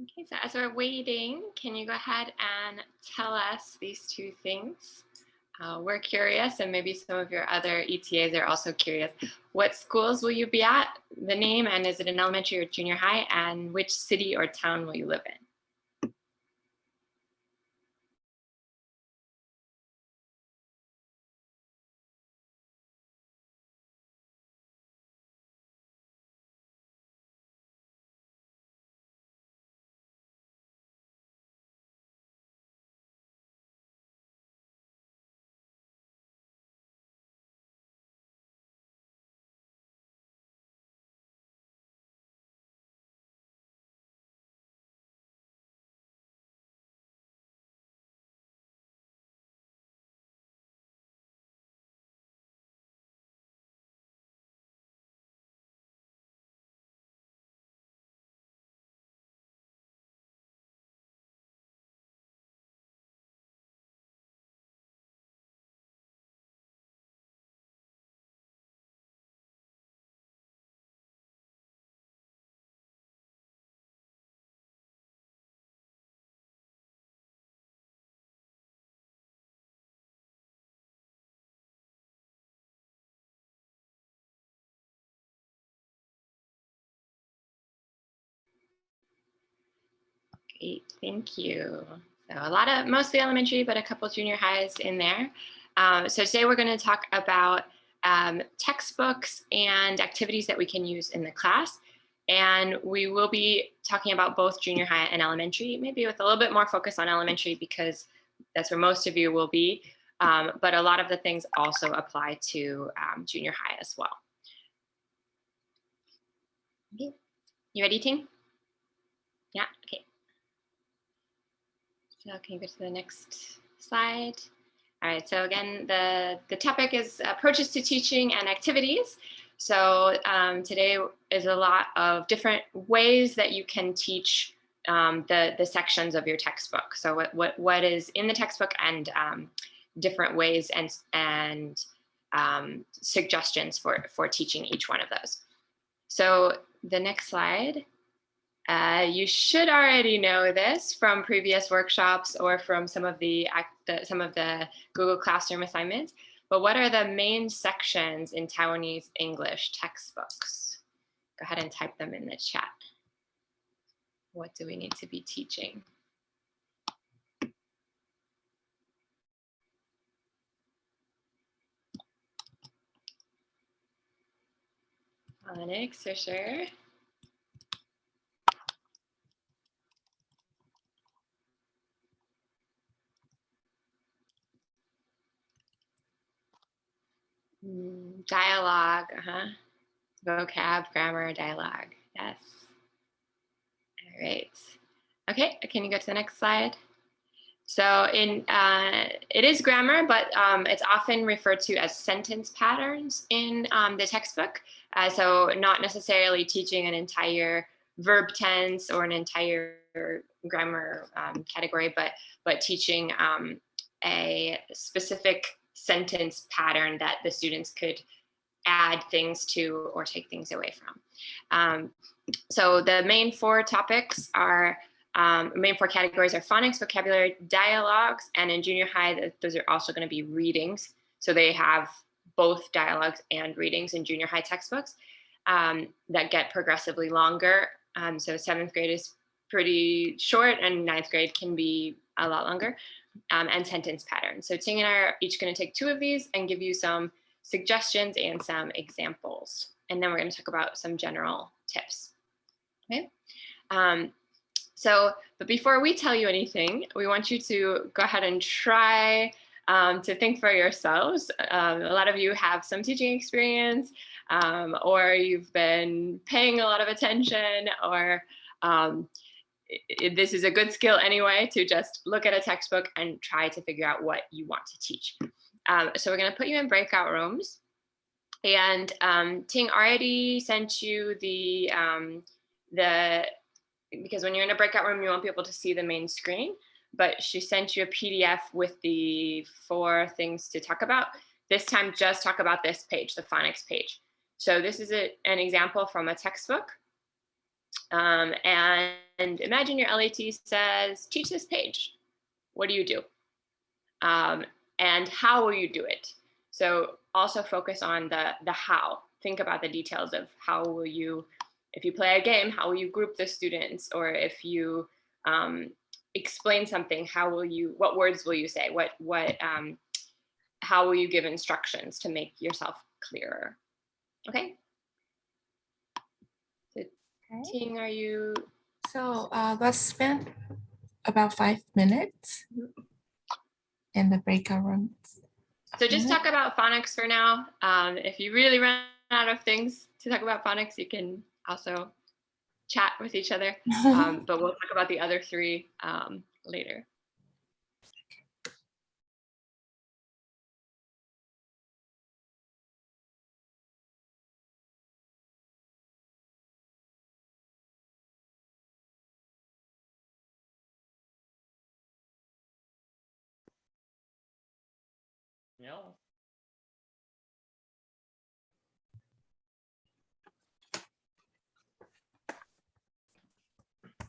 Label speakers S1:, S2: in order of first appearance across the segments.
S1: Okay, so as we're waiting, can you go ahead and tell us these two things? We're curious, and maybe some of your other ETAs are also curious. What schools will you be at? The name, and is it an elementary or junior high? And which city or town will you live in? Great, thank you. So a lot of mostly elementary, but a couple junior highs in there. So today we're going to talk about textbooks and activities that we can use in the class. And we will be talking about both junior high and elementary, maybe with a little bit more focus on elementary because that's where most of you will be. But a lot of the things also apply to junior high as well. Okay. You ready, team? Yeah, okay. So can you go to the next slide? All right, so again, the topic is approaches to teaching and activities. So today is a lot of different ways that you can teach the sections of your textbook. So what is in the textbook and different ways and suggestions for teaching each one of those. So the next slide. You should already know this from previous workshops or from some of the Google Classroom assignments, but what are the main sections in Taiwanese English textbooks? Go ahead and type them in the chat. What do we need to be teaching? Phonics for sure. Dialogue, vocab, grammar, dialogue. Yes. All right. Okay, can you go to the next slide? So it is grammar, but it's often referred to as sentence patterns in the textbook. So not necessarily teaching an entire verb tense or an entire grammar category, but teaching a specific sentence pattern that the students could add things to or take things away from. So the main four topics are main four categories are phonics, vocabulary, dialogues, and in junior high, those are also going to be readings. So they have both dialogues and readings in junior high textbooks that get progressively longer. So seventh grade is pretty short, and ninth grade can be a lot longer, and sentence patterns. So Ting and I are each going to take two of these and give you some suggestions and some examples. And then we're going to talk about some general tips. Okay. But before we tell you anything, we want you to go ahead and try to think for yourselves. A lot of you have some teaching experience, or you've been paying a lot of attention, or this is a good skill anyway to just look at a textbook and try to figure out what you want to teach. So we're going to put you in breakout rooms. And Ting already sent you because when you're in a breakout room, you won't be able to see the main screen, but she sent you a PDF with the 4 things to talk about. This time, just talk about this page, the phonics page. So this is an example from a textbook. And imagine your LAT says, teach this page. What do you do? And how will you do it? So also focus on the how. Think about the details of how will you, if you play a game, how will you group the students? Or if you explain something, how will you, what words will you say? How will you give instructions to make yourself clearer? Okay. So Ting, are you?
S2: So let's spend about 5 minutes in the breakout room.
S1: So just talk about phonics for now. If you really run out of things to talk about phonics, you can also chat with each other. But we'll talk about the other three later.
S3: Yeah.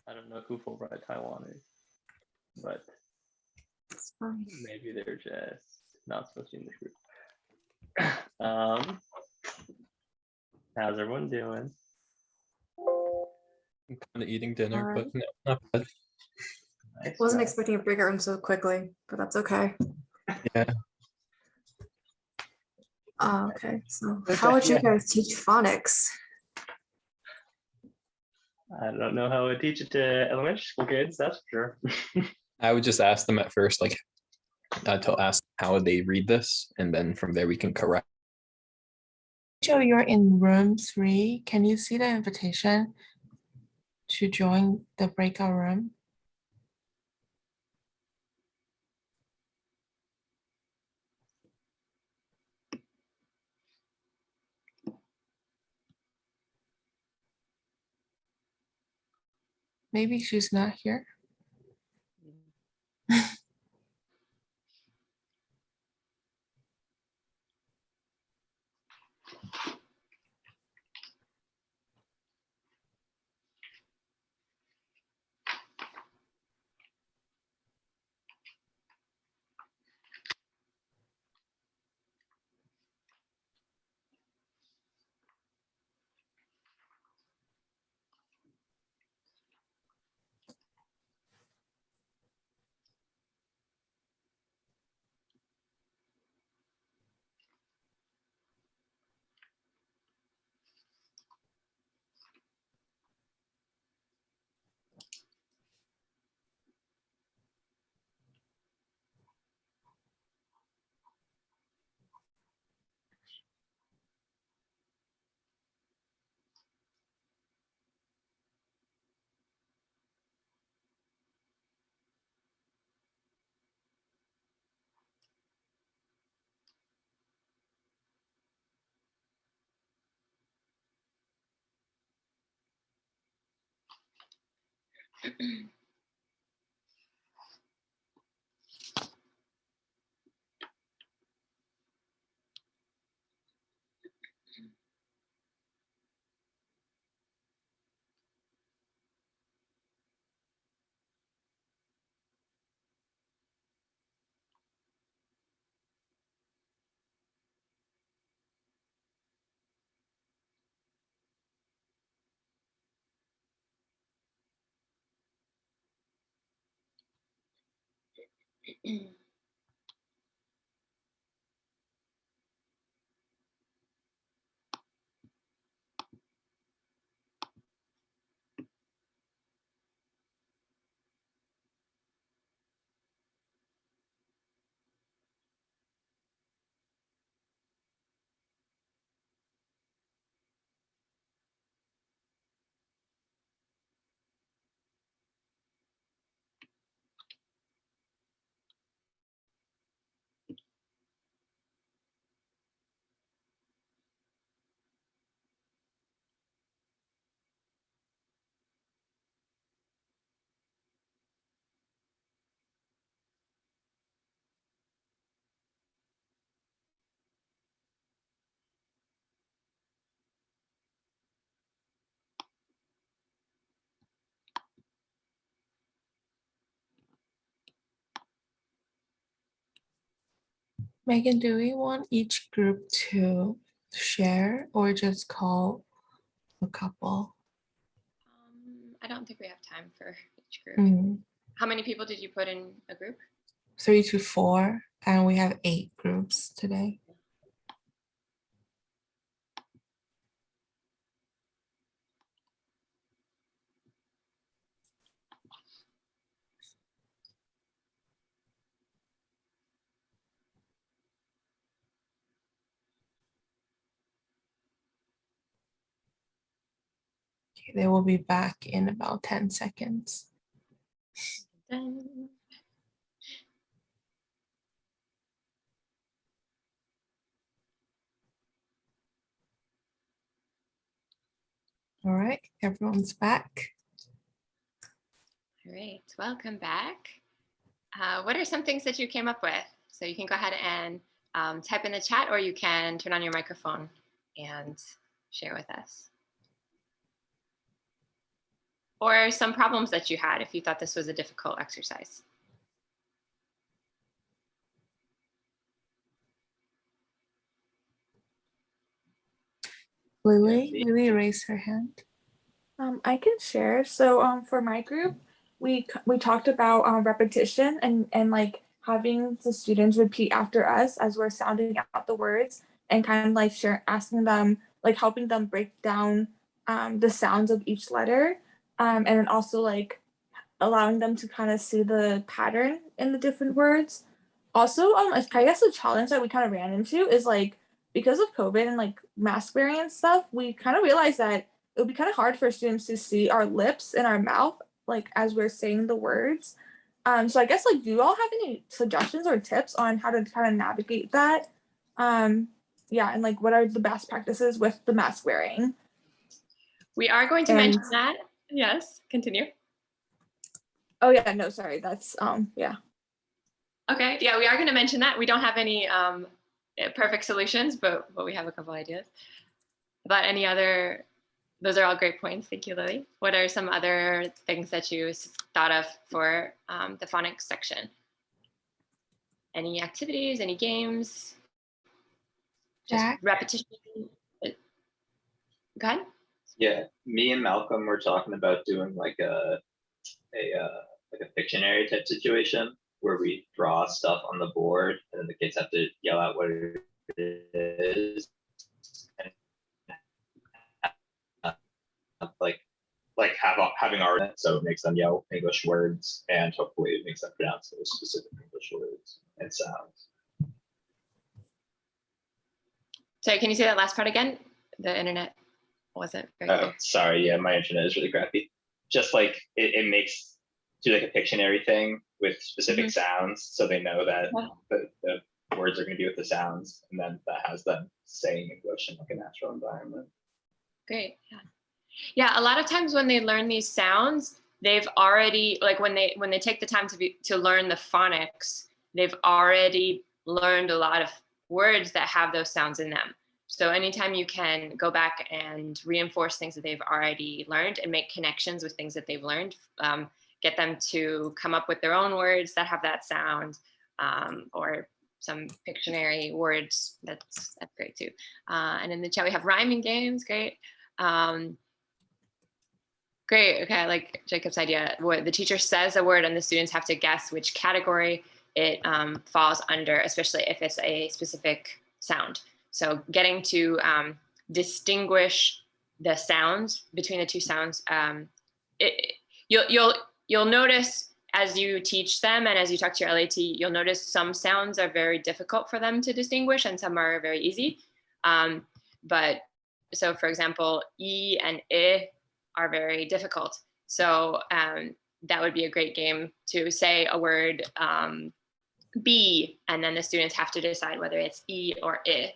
S3: I don't know who Fulbright Taiwan is, but maybe they're just not supposed to be in the group. How's everyone doing?
S4: I'm kind of eating dinner, but no, not bad.
S3: Nice.
S5: Wasn't expecting a breakout room so quickly, but that's okay.
S4: Yeah.
S5: Okay, so how would you guys teach phonics?
S3: I don't know how I teach it to elementary school kids, that's for sure.
S4: I would just ask them at first, like, to ask how they read this, and then from there we can correct.
S2: Rachel, you're in room 3. Can you see the invitation to join the breakout room? Maybe she's not here. Megan, do we want each group to share or just call a couple?
S1: I don't think we have time for each group.
S2: Mm,
S1: How many people did you put in a group?
S2: 3 to 4, and we have 8 groups today. Okay, they will be back in about 10 seconds.
S1: Dun.
S2: All right, everyone's back.
S1: All right, welcome back. What are some things that you came up with? So you can go ahead and type in the chat, or you can turn on your microphone and share with us. Or some problems that you had if you thought this was a difficult exercise.
S2: Lily raised her hand.
S6: I can share. So for my group, we talked about repetition and like having the students repeat after us as we're sounding out the words, and kind of like asking them, like helping them break down the sounds of each letter, and then also like allowing them to kind of see the pattern in the different words. Also, I guess the challenge that we kind of ran into is like, because of COVID and like mask wearing stuff, we kind of realized that it would be kind of hard for students to see our lips and our mouth like as we're saying the words. So I guess like, do you all have any suggestions or tips on how to kind of navigate that? Yeah, and like what are the best practices with the mask wearing?
S1: We are going to mention that. Yes, continue.
S6: Oh yeah, no, sorry, that's yeah.
S1: Okay, yeah, we are going to mention that. We don't have any perfect solutions, but we have a couple ideas. About any other, those are all great points. Thank you, Lily. What are some other things that you thought of for the phonics section? Any activities, any games? Just
S2: Jack?
S1: repetition. Go ahead.
S3: Yeah, me and Malcolm were talking about doing like a Pictionary type situation where we draw stuff on the board and then the kids have to yell out what it is. And, having our, so it makes them yell English words, and hopefully it makes them pronounce those specific English words and sounds.
S1: Sorry, can you say that last part again? The internet wasn't very
S3: Oh,
S1: clear.
S3: sorry. Yeah, my internet is really crappy. Just like it makes, do like a Pictionary thing with specific sounds, so they know that the words are going to be with the sounds, and then that has them saying English in like a natural environment.
S1: Great. Yeah. A lot of times when they learn these sounds, they've already, like when they take the time to learn the phonics, they've already learned a lot of words that have those sounds in them. So anytime you can go back and reinforce things that they've already learned and make connections with things that they've learned, get them to come up with their own words that have that sound, or some Pictionary words, that's great too. And in the chat we have rhyming games, great. Great, okay, I like Jacob's idea. What the teacher says a word and the students have to guess which category it falls under, especially if it's a specific sound. So getting to distinguish the sounds between the two sounds, you'll notice as you teach them and as you talk to your LAT, you'll notice some sounds are very difficult for them to distinguish and some are very easy. But so for example, E and I are very difficult. So that would be a great game to say a word B, and then the students have to decide whether it's E or I,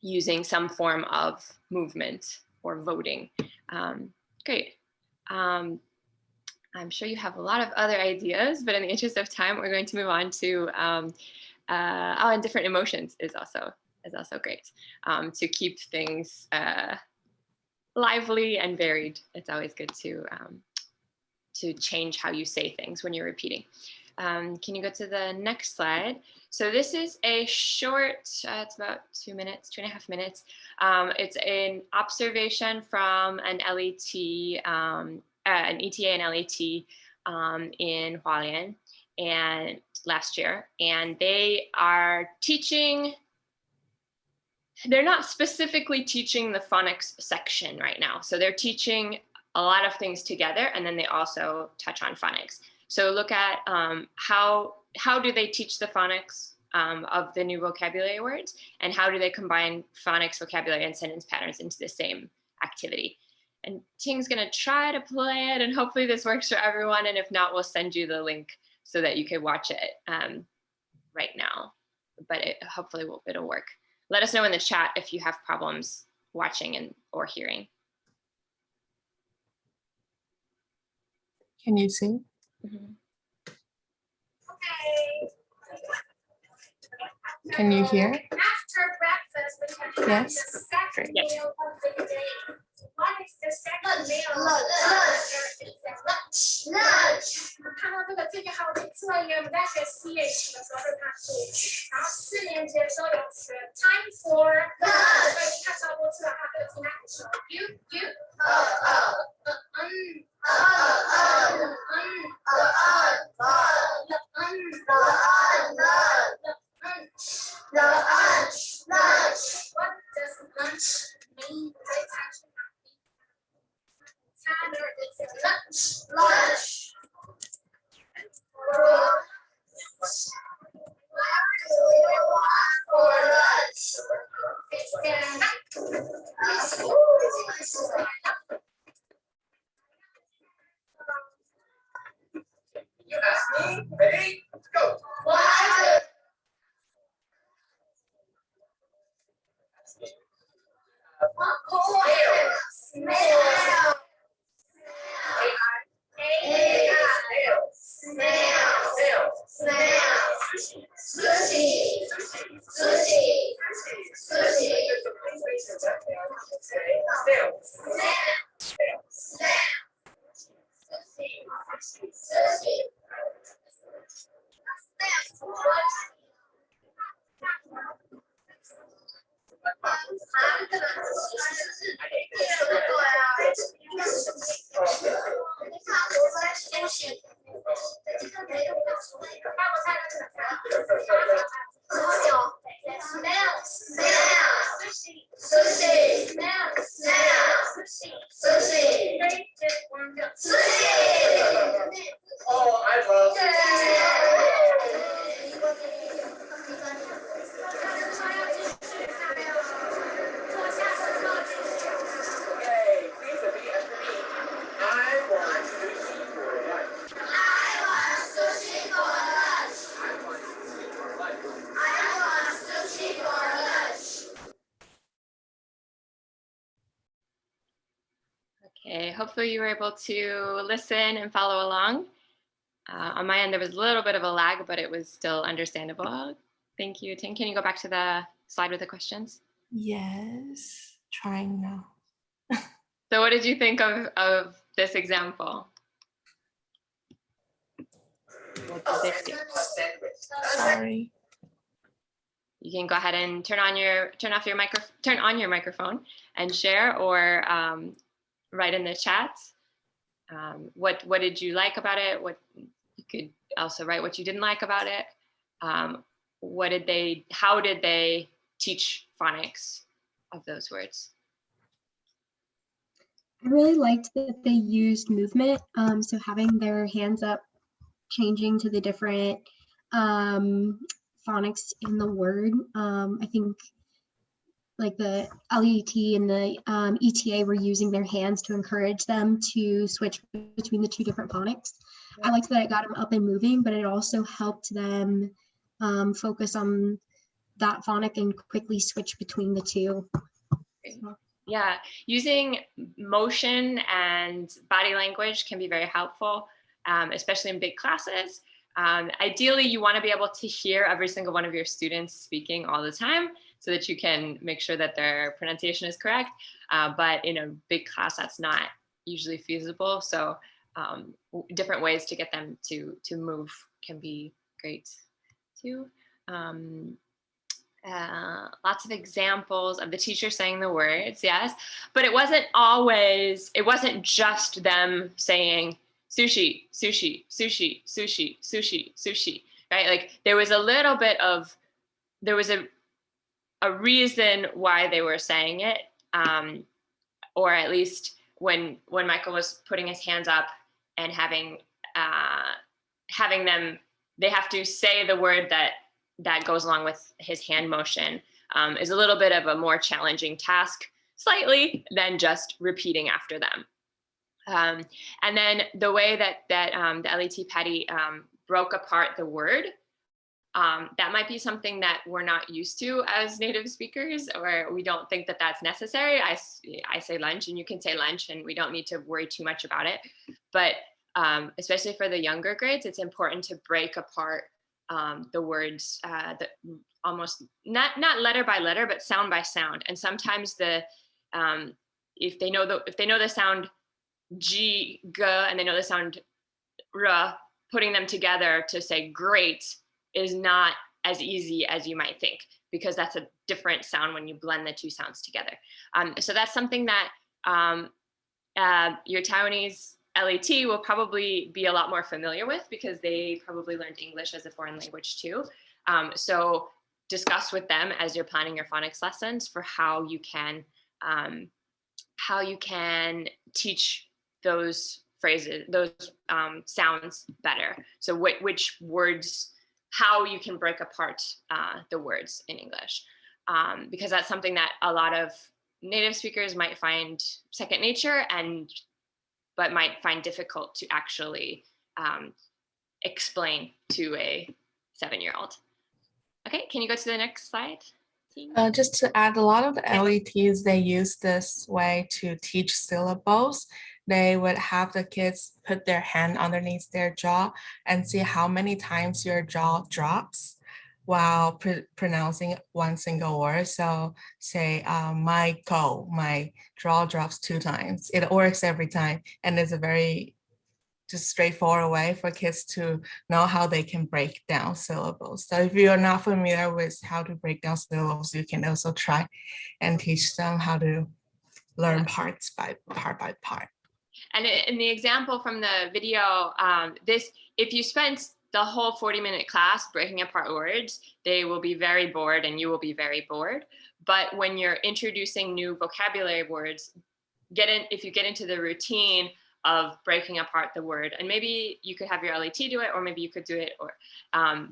S1: using some form of movement or voting. Great. I'm sure you have a lot of other ideas, but in the interest of time, we're going to move on to and different emotions is also great, to keep things lively and varied. It's always good to change how you say things when you're repeating. Can you go to the next slide? So this is a short, it's about 2 minutes, 2.5 minutes. It's an observation from an LET, an ETA and LET in Hualien and last year. And they are teaching, they're not specifically teaching the phonics section right now. So they're teaching a lot of things together, and then they also touch on phonics. So look at how do they teach the phonics of the new vocabulary words, and how do they combine phonics, vocabulary, and sentence patterns into the same activity. And Ting's gonna try to play it, and hopefully this works for everyone, and if not, we'll send you the link so that you can watch it right now, but hopefully it'll work. Let us know in the chat if you have problems watching or hearing.
S2: Can you see?
S1: Mm-hmm.
S2: Can you hear?
S7: After breakfast, we can have
S2: Yes.
S7: the second
S1: Yes.
S7: meal of the day. What is the second meal? Lunch. 看到这个字就好，我们做一个我们在学 CH 的时候会看出，然后4年级的时候有学 time for lunch， 所以你看超多次的话，这个字应该很熟。You What does lunch mean? 可以猜出哪里？餐or is it lunch? What do you want for lunch?
S8: You ask me, ready, go.
S7: What? Smell.
S8: Oh, I love Okay, please repeat after me. I want sushi for lunch. I want sushi for lunch.
S1: Okay, hopefully you were able to listen and follow along. On my end, there was a little bit of a lag, but it was still understandable. Thank you, Ting. Can you go back to the slide with the questions?
S2: Yes, trying now.
S1: So what did you think of this example? What did they do?
S2: Sorry.
S1: You can go ahead and turn on your microphone and share, or write in the chat. What did you like about it? What you could also write what you didn't like about it. How did they teach phonics of those words?
S9: I really liked that they used movement. So having their hands up, changing to the different phonics in the word. I think like the LET and the ETA were using their hands to encourage them to switch between the two different phonics. I liked that it got them up and moving, but it also helped them focus on that phonic and quickly switch between the two.
S1: Yeah, using motion and body language can be very helpful, especially in big classes. Ideally, you want to be able to hear every single one of your students speaking all the time so that you can make sure that their pronunciation is correct. But in a big class, that's not usually feasible. So different ways to get them to move can be great too. Lots of examples of the teacher saying the words, yes, but it wasn't just them saying sushi, sushi, sushi, sushi, sushi, sushi, right? Like there was a reason why they were saying it, or at least when Michael was putting his hands up and having them, they have to say the word that goes along with his hand motion, is a little bit of a more challenging task, slightly, than just repeating after them. And then the way that the LET Patty broke apart the word, that might be something that we're not used to as native speakers, or we don't think that that's necessary. I say lunch and you can say lunch, and we don't need to worry too much about it. But especially for the younger grades, it's important to break apart the words, almost not letter by letter, but sound by sound. And sometimes if they know the sound G, G, and they know the sound R, putting them together to say great is not as easy as you might think, because that's a different sound when you blend the two sounds together. So that's something that your Taiwanese LET will probably be a lot more familiar with, because they probably learned English as a foreign language too. So discuss with them as you're planning your phonics lessons for how you can teach those phrases, those sounds better. So which words, how you can break apart the words in English, because that's something that a lot of native speakers might find second nature, but might find difficult to actually explain to a 7-year-old. Okay, can you go to the next slide?
S2: Just to add, a lot of the LETs, they use this way to teach syllables. They would have the kids put their hand underneath their jaw and see how many times your jaw drops while pronouncing one single word. So say, Michael, my jaw drops 2 times. It works every time. And it's a very just straightforward way for kids to know how they can break down syllables. So if you're not familiar with how to break down syllables, you can also try and teach them how to learn parts by part.
S1: And in the example from the video, if you spent the whole 40-minute class breaking apart words, they will be very bored and you will be very bored. But when you're introducing new vocabulary words, if you get into the routine of breaking apart the word, and maybe you could have your LET do it, or maybe you could do it, or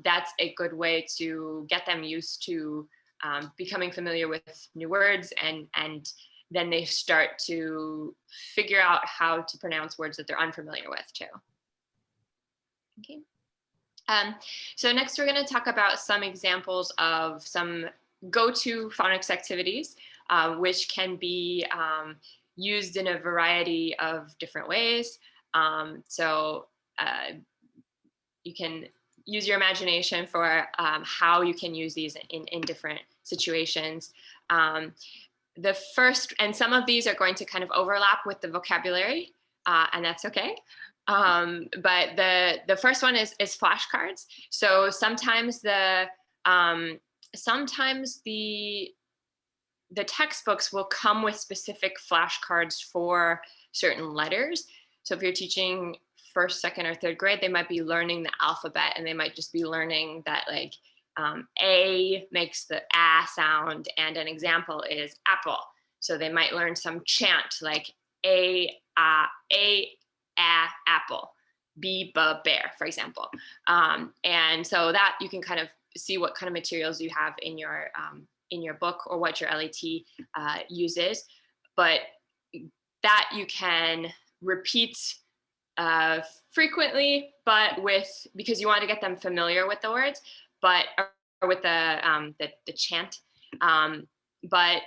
S1: that's a good way to get them used to becoming familiar with new words, and then they start to figure out how to pronounce words that they're unfamiliar with too. Okay. So next we're going to talk about some examples of some go-to phonics activities, which can be used in a variety of different ways. So you can use your imagination for how you can use these in different situations. The first, and some of these are going to kind of overlap with the vocabulary, and that's okay. But the first one is flashcards. So sometimes the textbooks will come with specific flashcards for certain letters. So if you're teaching first, second, or third grade, they might be learning the alphabet, and they might just be learning that like A makes the A sound, and an example is apple. So they might learn some chant like A, apple, B, bear, for example. And so that you can kind of see what kind of materials you have in your book, or what your LET uses, but that you can repeat frequently, but because you want to get them familiar with the words, or with the chant, but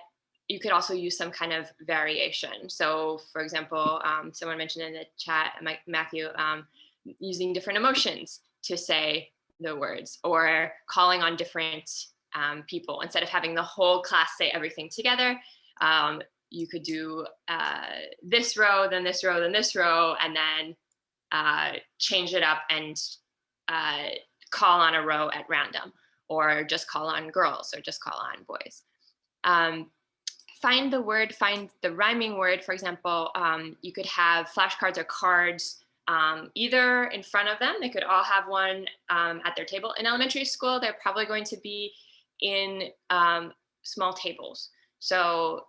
S1: you could also use some kind of variation. So for example, someone mentioned in the chat, Matthew, using different emotions to say the words, or calling on different people. Instead of having the whole class say everything together, you could do this row, then this row, then this row, and then change it up and call on a row at random, or just call on girls, or just call on boys. Find the rhyming word. For example, you could have flashcards or cards either in front of them. They could all have one at their table. In elementary school, they're probably going to be in small tables. So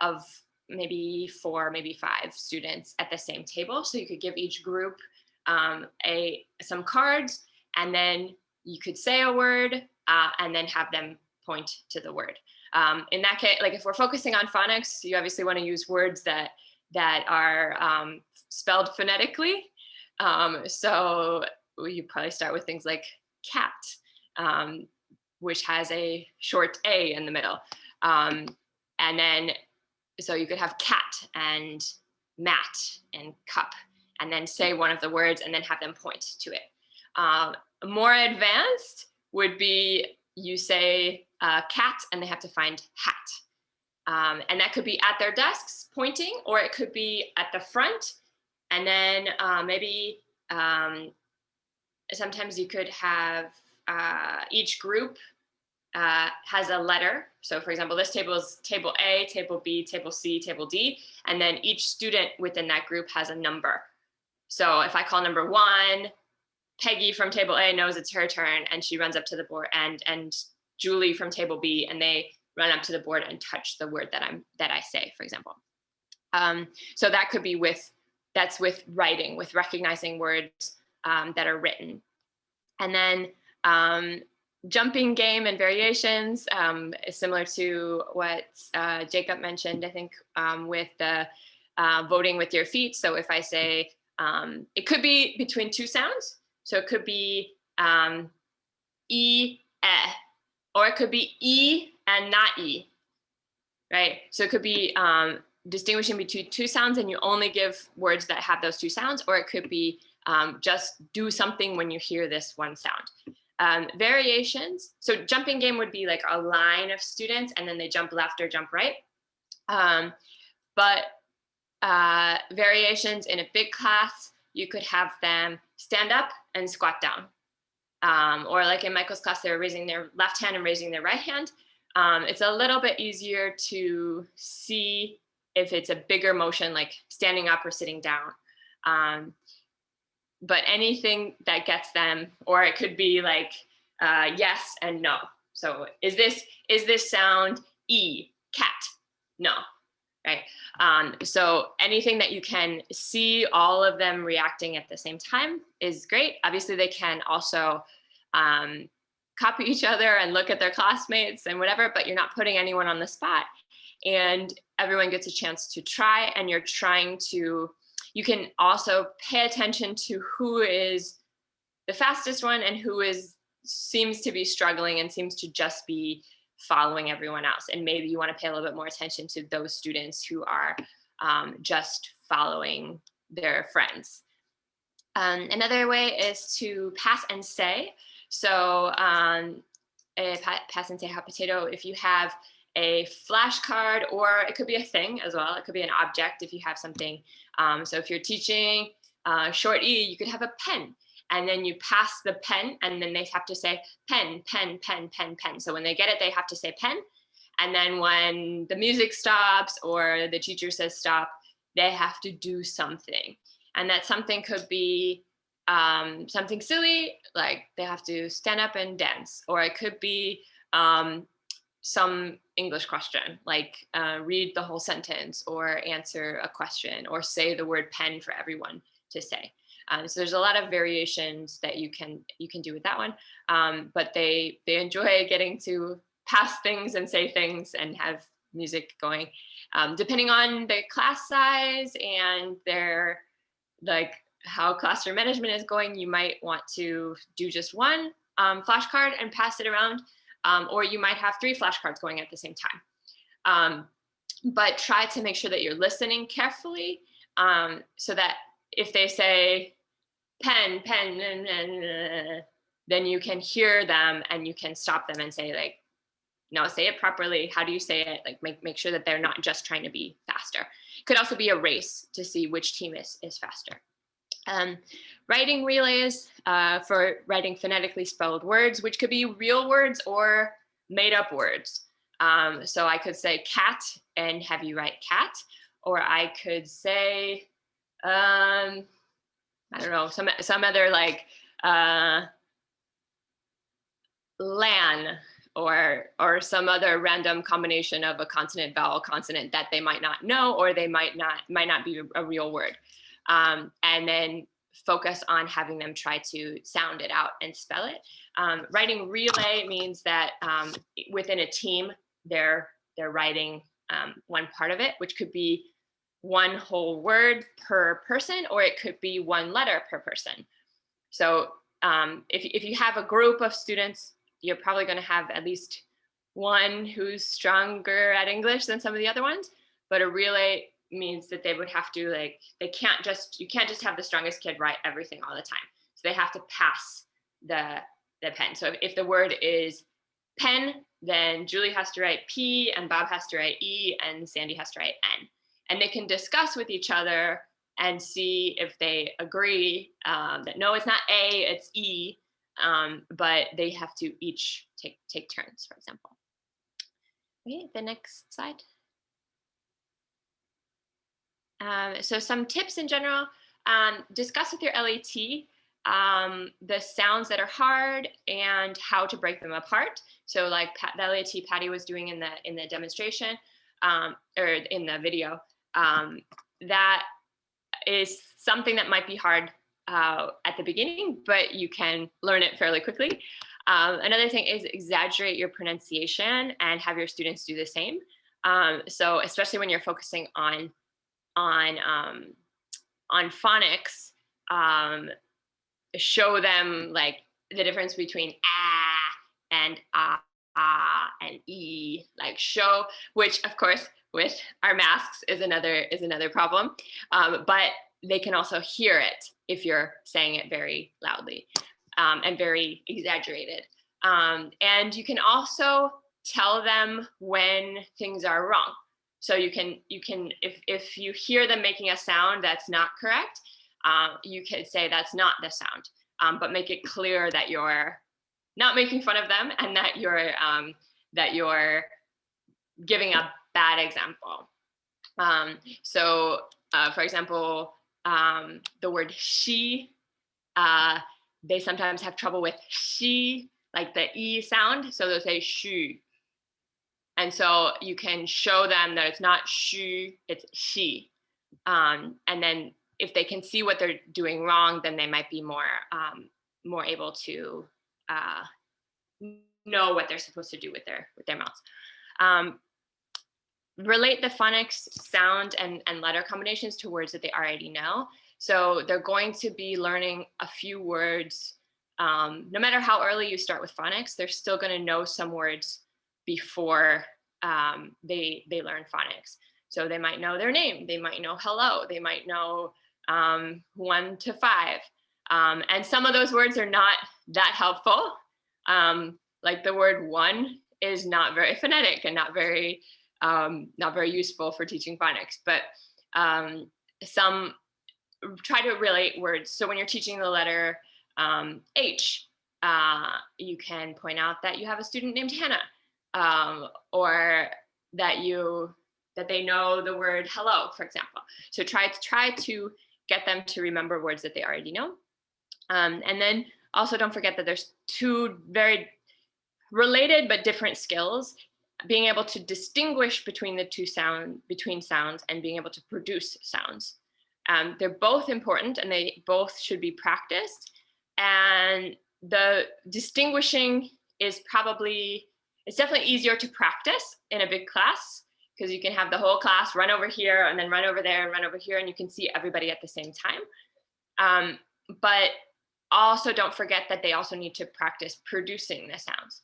S1: of maybe 4, maybe 5 students at the same table. So you could give each group some cards, and then you could say a word and then have them point to the word. In that case, like if we're focusing on phonics, you obviously want to use words that are spelled phonetically. So you probably start with things like cat, which has a short A in the middle. And then, so you could have cat and mat and cup, and then say one of the words and then have them point to it. More advanced would be you say cat and they have to find hat. And that could be at their desks pointing, or it could be at the front. And then maybe sometimes you could have each group has a letter. So for example, this table is table A, table B, table C, table D, and then each student within that group has a number. So if I call number 1, Peggy from table A knows it's her turn, and she runs up to the board, and Julie from table B, and they run up to the board and touch the word that I say, for example. So that could be with writing, with recognizing words that are written. And then jumping game and variations is similar to what Jacob mentioned, I think, with the voting with your feet. So if I say, it could be between 2 sounds. So it could be E, eh, or it could be E and not E, right? So it could be distinguishing between 2 sounds, and you only give words that have those 2 sounds, or it could be just do something when you hear this one sound. Variations, so jumping game would be like a line of students, and then they jump left or jump right. But variations in a big class, you could have them stand up and squat down. Or like in Michael's class, they were raising their left hand and raising their right hand. It's a little bit easier to see if it's a bigger motion, like standing up or sitting down. But anything that gets them, or it could be like yes and no. So is this sound E, cat? No, right? So anything that you can see all of them reacting at the same time is great. Obviously, they can also copy each other and look at their classmates and whatever, but you're not putting anyone on the spot. And everyone gets a chance to try, and you're trying to, you can also pay attention to who is the fastest one and who seems to be struggling and seems to just be following everyone else. And maybe you want to pay a little bit more attention to those students who are just following their friends. Another way is to pass and say. So pass and say hot potato, if you have a flashcard, or it could be a thing as well. It could be an object if you have something. So if you're teaching short E, you could have a pen, and then you pass the pen, and then they have to say pen, pen, pen, pen, pen. So when they get it, they have to say pen. And then when the music stops or the teacher says stop, they have to do something. And that something could be something silly, like they have to stand up and dance, or it could be some English question, like read the whole sentence, or answer a question, or say the word pen for everyone to say. So there's a lot of variations that you can do with that one, but they enjoy getting to pass things and say things and have music going. Depending on the class size and their how classroom management is going, you might want to do just one flashcard and pass it around, or you might have 3 flashcards going at the same time. But try to make sure that you're listening carefully, so that if they say pen, pen, then you can hear them and you can stop them and say, like, no, say it properly. How do you say it? Like make sure that they're not just trying to be faster. It could also be a race to see which team is faster. Writing relays for writing phonetically spelled words, which could be real words or made up words. So I could say cat and have you write cat, or I could say, I don't know, some other like lan, or some other random combination of a consonant, vowel, consonant that they might not know, or they might not be a real word. And then focus on having them try to sound it out and spell it. Writing relay means that within a team, they're writing one part of it, which could be one whole word per person, or it could be one letter per person. So if you have a group of students, you're probably going to have at least one who's stronger at English than some of the other ones. But a relay means that they would have to, like, you can't just have the strongest kid write everything all the time. So they have to pass the pen. So if the word is pen, then Julie has to write P, and Bob has to write E, and Sandy has to write N. And they can discuss with each other and see if they agree that no, it's not A, it's E, but they have to each take turns, for example. Okay, the next slide. So some tips in general, discuss with your LET the sounds that are hard and how to break them apart. So like the LET Patty was doing in the demonstration, or in the video, that is something that might be hard at the beginning, but you can learn it fairly quickly. Another thing is exaggerate your pronunciation and have your students do the same. So especially when you're focusing on phonics, show them like the difference between and and e, like show, which of course with our masks is another problem, but they can also hear it if you're saying it very loudly and very exaggerated. And you can also tell them when things are wrong. So you can if you hear them making a sound that's not correct, you could say that's not the sound, but make it clear that you're not making fun of them and that you're giving a bad example. So for example, the word she, they sometimes have trouble with she, like the E sound, so they'll say shu. And so you can show them that it's not shu, it's she. And then if they can see what they're doing wrong, then they might be more able to know what they're supposed to do with their mouths. Relate the phonics, sound, and letter combinations to words that they already know. So they're going to be learning a few words. No matter how early you start with phonics, they're still going to know some words before they learn phonics. So they might know their name, they might know hello, they might know 1 to 5. And some of those words are not that helpful. Like the word one is not very phonetic and not very useful for teaching phonics, but some try to relate words. So when you're teaching the letter H, you can point out that you have a student named Hannah, or that they know the word hello, for example. So try to get them to remember words that they already know. And then also don't forget that there's two very related but different skills: being able to distinguish between sounds and being able to produce sounds. They're both important and they both should be practiced. And the distinguishing it's definitely easier to practice in a big class, because you can have the whole class run over here and then run over there and run over here, and you can see everybody at the same time. But also don't forget that they also need to practice producing the sounds.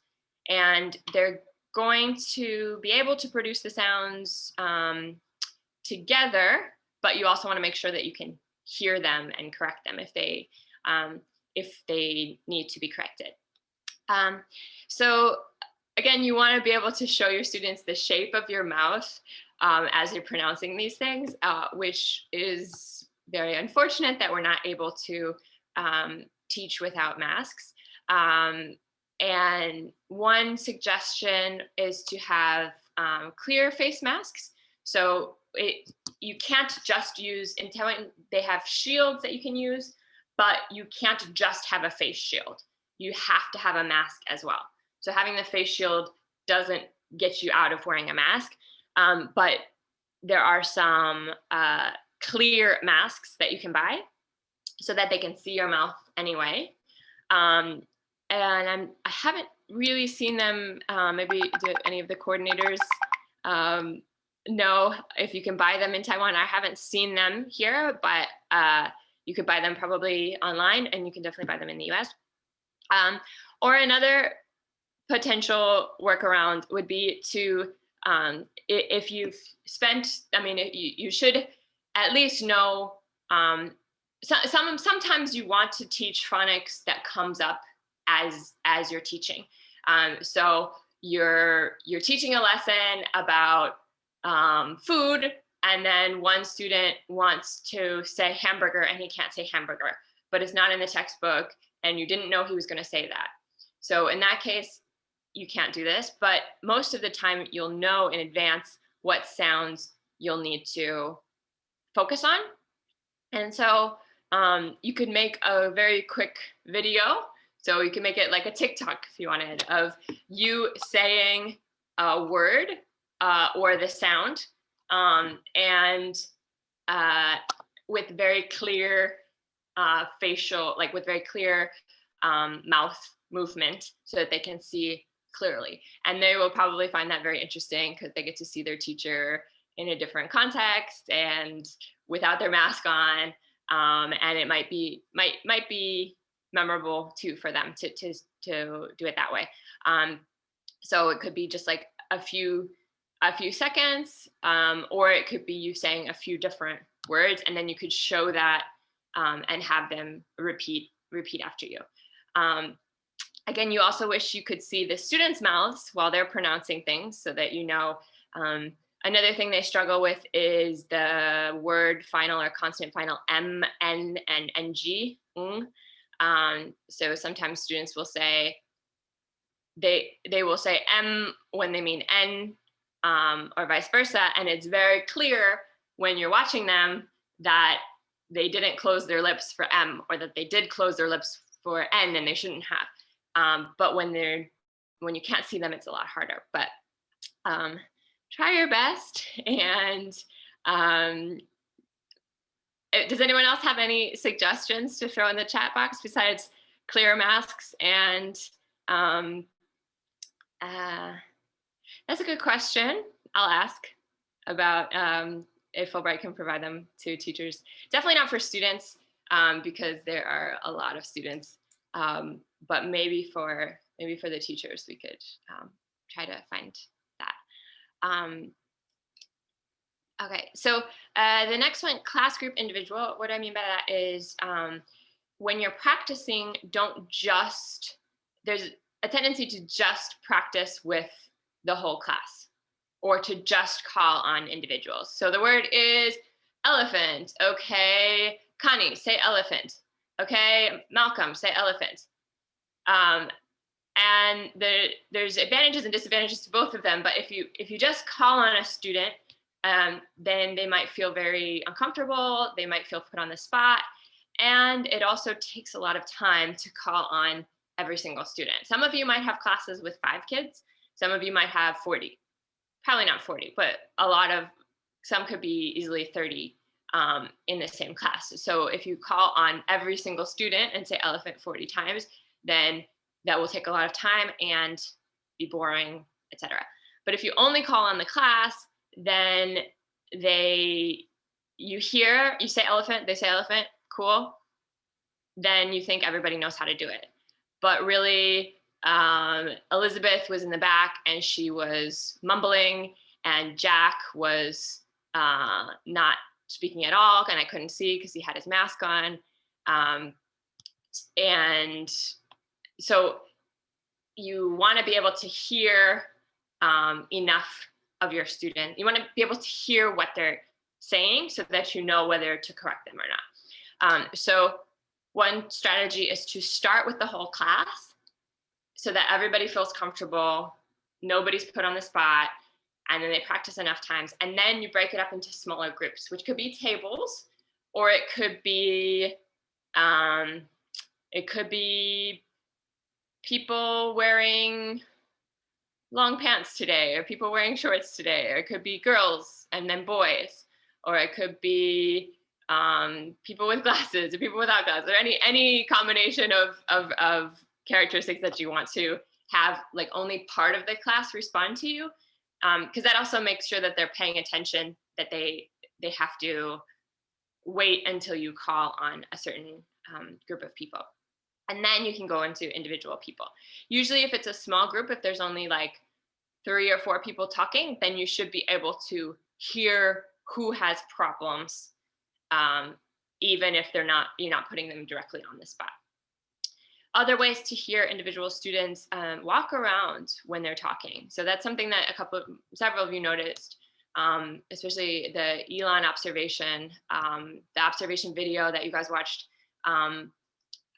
S1: And they're going to be able to produce the sounds together, but you also want to make sure that you can hear them and correct them if they need to be corrected. So again, you want to be able to show your students the shape of your mouth as you're pronouncing these things, which is very unfortunate that we're not able to teach without masks. And one suggestion is to have clear face masks. So you can't just use, in Taiwan, they have shields that you can use, but you can't just have a face shield. You have to have a mask as well. So having the face shield doesn't get you out of wearing a mask, but there are some clear masks that you can buy so that they can see your mouth anyway. And I haven't really seen them, maybe do any of the coordinators know if you can buy them in Taiwan. I haven't seen them here, but you could buy them probably online, and you can definitely buy them in the US. Or another potential workaround would be to, if you've spent, I mean, you should at least know, sometimes you want to teach phonics that comes up as you're teaching. So you're teaching a lesson about food, and then one student wants to say hamburger and he can't say hamburger, but it's not in the textbook and you didn't know he was going to say that. So in that case, you can't do this, but most of the time you'll know in advance what sounds you'll need to focus on. And so you could make a very quick video. So you can make it like a TikTok if you wanted, of you saying a word or the sound, and with very clear facial, like with very clear mouth movement, so that they can see clearly. And they will probably find that very interesting because they get to see their teacher in a different context and without their mask on. And it might be memorable too for them to do it that way. So it could be just like a few seconds, or it could be you saying a few different words, and then you could show that and have them repeat after you. Again, you also wish you could see the students' mouths while they're pronouncing things, so that you know. Another thing they struggle with is the word final or consonant final M, N, and NG. So sometimes students will say, they will say M when they mean N, or vice versa. And it's very clear when you're watching them that they didn't close their lips for M, or that they did close their lips for N and they shouldn't have. But when you can't see them, it's a lot harder. But try your best. And does anyone else have any suggestions to throw in the chat box besides clear masks? And that's a good question. I'll ask about if Fulbright can provide them to teachers. Definitely not for students, because there are a lot of students. But maybe for the teachers, we could try to find that. Okay, so the next one, class, group, individual. What I mean by that is when you're practicing, there's a tendency to just practice with the whole class, or to just call on individuals. So the word is elephant. Okay, Connie, say elephant. Okay, Malcolm, say elephant. And there's advantages and disadvantages to both of them. But if you just call on a student, then they might feel very uncomfortable. They might feel put on the spot. And it also takes a lot of time to call on every single student. Some of you might have classes with 5 kids. Some of you might have 40. Probably not 40, but some could be easily 30 in the same class. So if you call on every single student and say elephant 40 times, then that will take a lot of time and be boring, etc. But if you only call on the class, then you say elephant, they say elephant, cool. Then you think everybody knows how to do it. But really, Elizabeth was in the back and she was mumbling, and Jack was not speaking at all, and I couldn't see because he had his mask on. And so you want to be able to hear enough of your student. You want to be able to hear what they're saying so that you know whether to correct them or not. So one strategy is to start with the whole class so that everybody feels comfortable, nobody's put on the spot, and then they practice enough times. And then you break it up into smaller groups, which could be tables, or it could be people wearing long pants today, or people wearing shorts today, or it could be girls and then boys, or it could be people with glasses or people without glasses, or any combination of characteristics that you want to have like only part of the class respond to you, because that also makes sure that they're paying attention, that they have to wait until you call on a certain group of people. And then you can go into individual people. Usually if it's a small group, if there's only like 3 or 4 people talking, then you should be able to hear who has problems, even if you're not putting them directly on the spot. Other ways to hear individual students, walk around when they're talking. So that's something that several of you noticed, especially the Elon observation, the observation video that you guys watched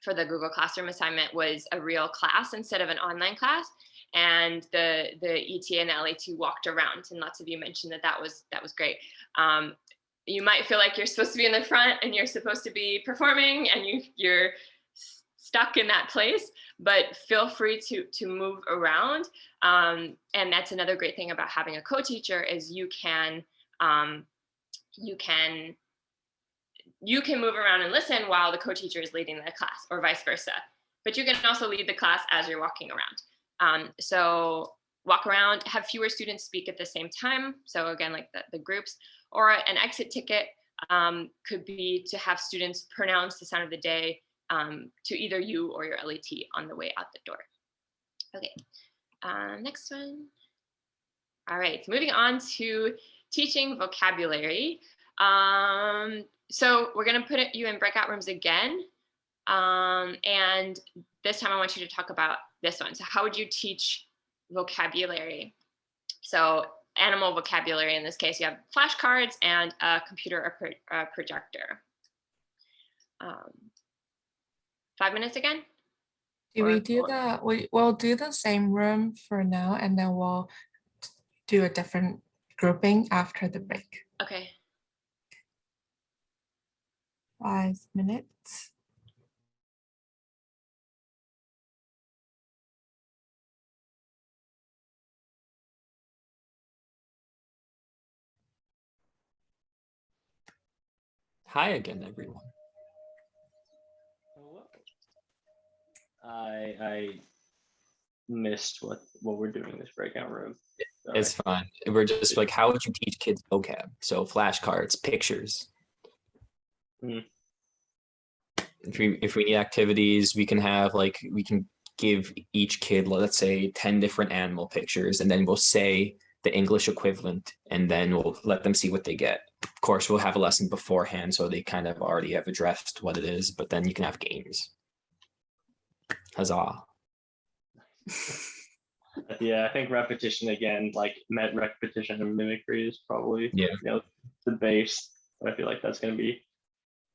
S1: for the Google Classroom assignment was a real class instead of an online class. And the ETA and the LAT walked around, and lots of you mentioned that was great. You might feel like you're supposed to be in the front and you're supposed to be performing and you're stuck in that place, but feel free to move around. And that's another great thing about having a co-teacher is you can move around and listen while the co-teacher is leading the class, or vice versa. But you can also lead the class as you're walking around. So walk around, have fewer students speak at the same time. So again, like the groups, or an exit ticket could be to have students pronounce the sound of the day to either you or your LET on the way out the door. Okay, next one. All right, moving on to teaching vocabulary. So we're gonna put you in breakout rooms again. And this time I want you to talk about this one. So how would you teach vocabulary? So animal vocabulary, in this case, you have flashcards and a computer or projector. 5 minutes again?
S2: Do we do we'll do the same room for now, and then we'll do a different grouping after the break.
S1: Okay.
S2: 5 minutes.
S4: Hi again, everyone.
S10: Hello. I missed what we're doing in this breakout room. Sorry.
S4: It's fine. We're just like, how would you teach kids vocab? So flashcards, pictures. If we need activities, we can give each kid, let's say, 10 different animal pictures, and then we'll say the English equivalent, and then we'll let them see what they get. Of course, we'll have a lesson beforehand, so they kind of already have addressed what it is, but then you can have games. Huzzah.
S10: Yeah, I think repetition again, like repetition and mimicry is probably the base. But I feel like that's going to be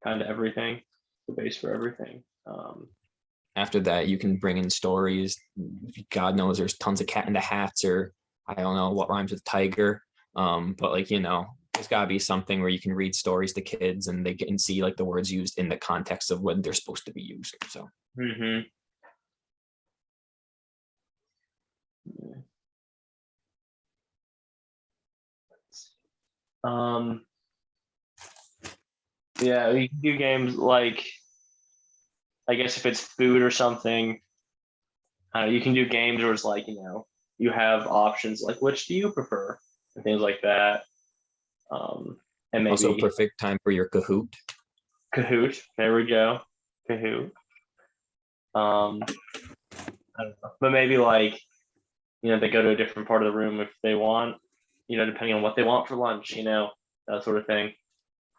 S10: kind of everything, the base for everything.
S4: After that, you can bring in stories. God knows there's tons of Cat in the Hats, or I don't know what rhymes with tiger. But like, there's got to be something where you can read stories to kids and they can see like the words used in the context of when they're supposed to be used. So.
S10: Yeah, we can do games like, I guess if it's food or something, you can do games where it's like, you have options like, which do you prefer? And things like that. And maybe
S4: also perfect time for your Kahoot.
S10: Kahoot, there we go. Kahoot. I don't know. But maybe like, they go to a different part of the room if they want, depending on what they want for lunch, that sort of thing.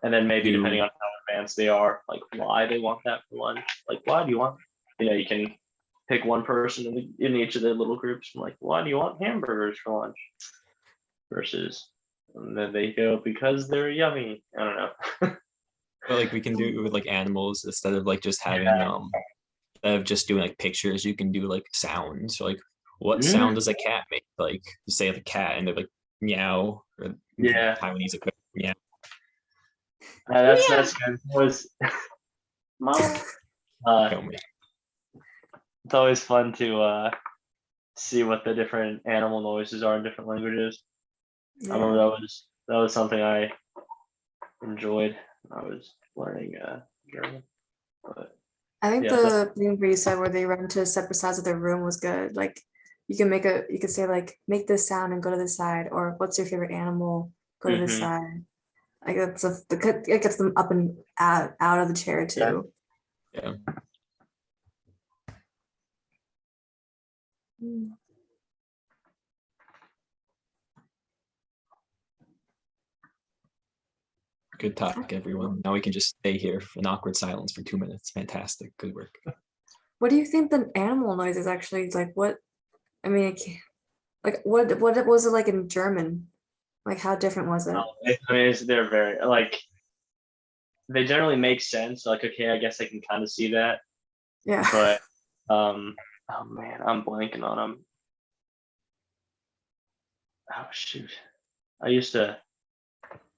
S10: And then maybe depending on how advanced they are, like why they want that for lunch. Like, why do you want, you can pick one person in each of the little groups and like, why do you want hamburgers for lunch? Versus, And then they go because they're yummy. I don't know.
S4: But like we can do it with like animals instead of like just having instead of just doing like pictures, you can do like sounds. So like what sound does a cat make? Like you say the cat and they're like meow or
S10: Yeah.
S4: Taiwanese equivalent meow.
S10: That's good. It was Mama.
S4: Tell me.
S10: It's always fun to see what the different animal noises are in different languages. I remember that was something I enjoyed when I was learning German. But
S5: I think
S10: yeah,
S5: the thing where you said where they run to separate sides of the room was good. Like you could say like make this sound and go to the side, or what's your favorite animal? Go to the
S10: Mhm.
S5: side. Like it gets them up and out of the chair too.
S4: Yeah. Good talk, everyone. Now we can just stay here in awkward silence for 2 minutes. Fantastic. Good work.
S5: What do you think the animal noise is actually like? What I mean, like what was it like in German? Like how different was it?
S10: I mean, they're very like they generally make sense. Like, okay, I guess I can kind of see that.
S5: Yeah.
S10: But oh man, I'm blanking on them. Oh shoot, I used to.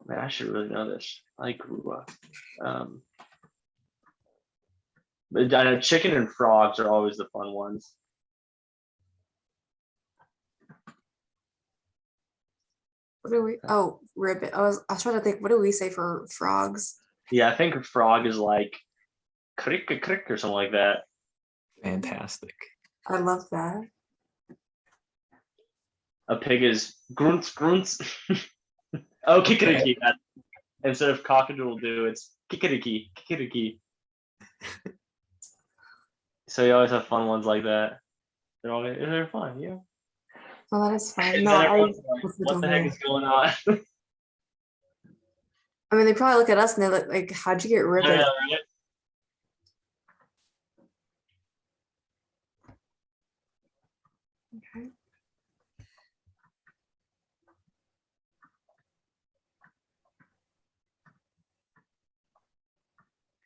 S10: Man, I should really know this. I grew up. But I know chicken and frogs are always the fun ones.
S5: What do we? Oh, ribbit. I was trying to think. What do we say for frogs?
S10: Yeah, I think a frog is like crick crick or something like that.
S4: Fantastic.
S5: I love that.
S10: A pig is grunts grunts. Oh, kikariki. Instead of cock-a-doodle-doo, it's kikariki kikariki. So you always have fun ones like that. They're fun, yeah.
S5: Oh, that is fun.
S10: And
S5: No,
S10: then
S5: I.
S10: everyone's like, what the heck is going on?
S5: I mean, they probably look at us and they're like, "How'd you get
S10: I
S5: ribbit?"
S10: know, right?
S5: Okay.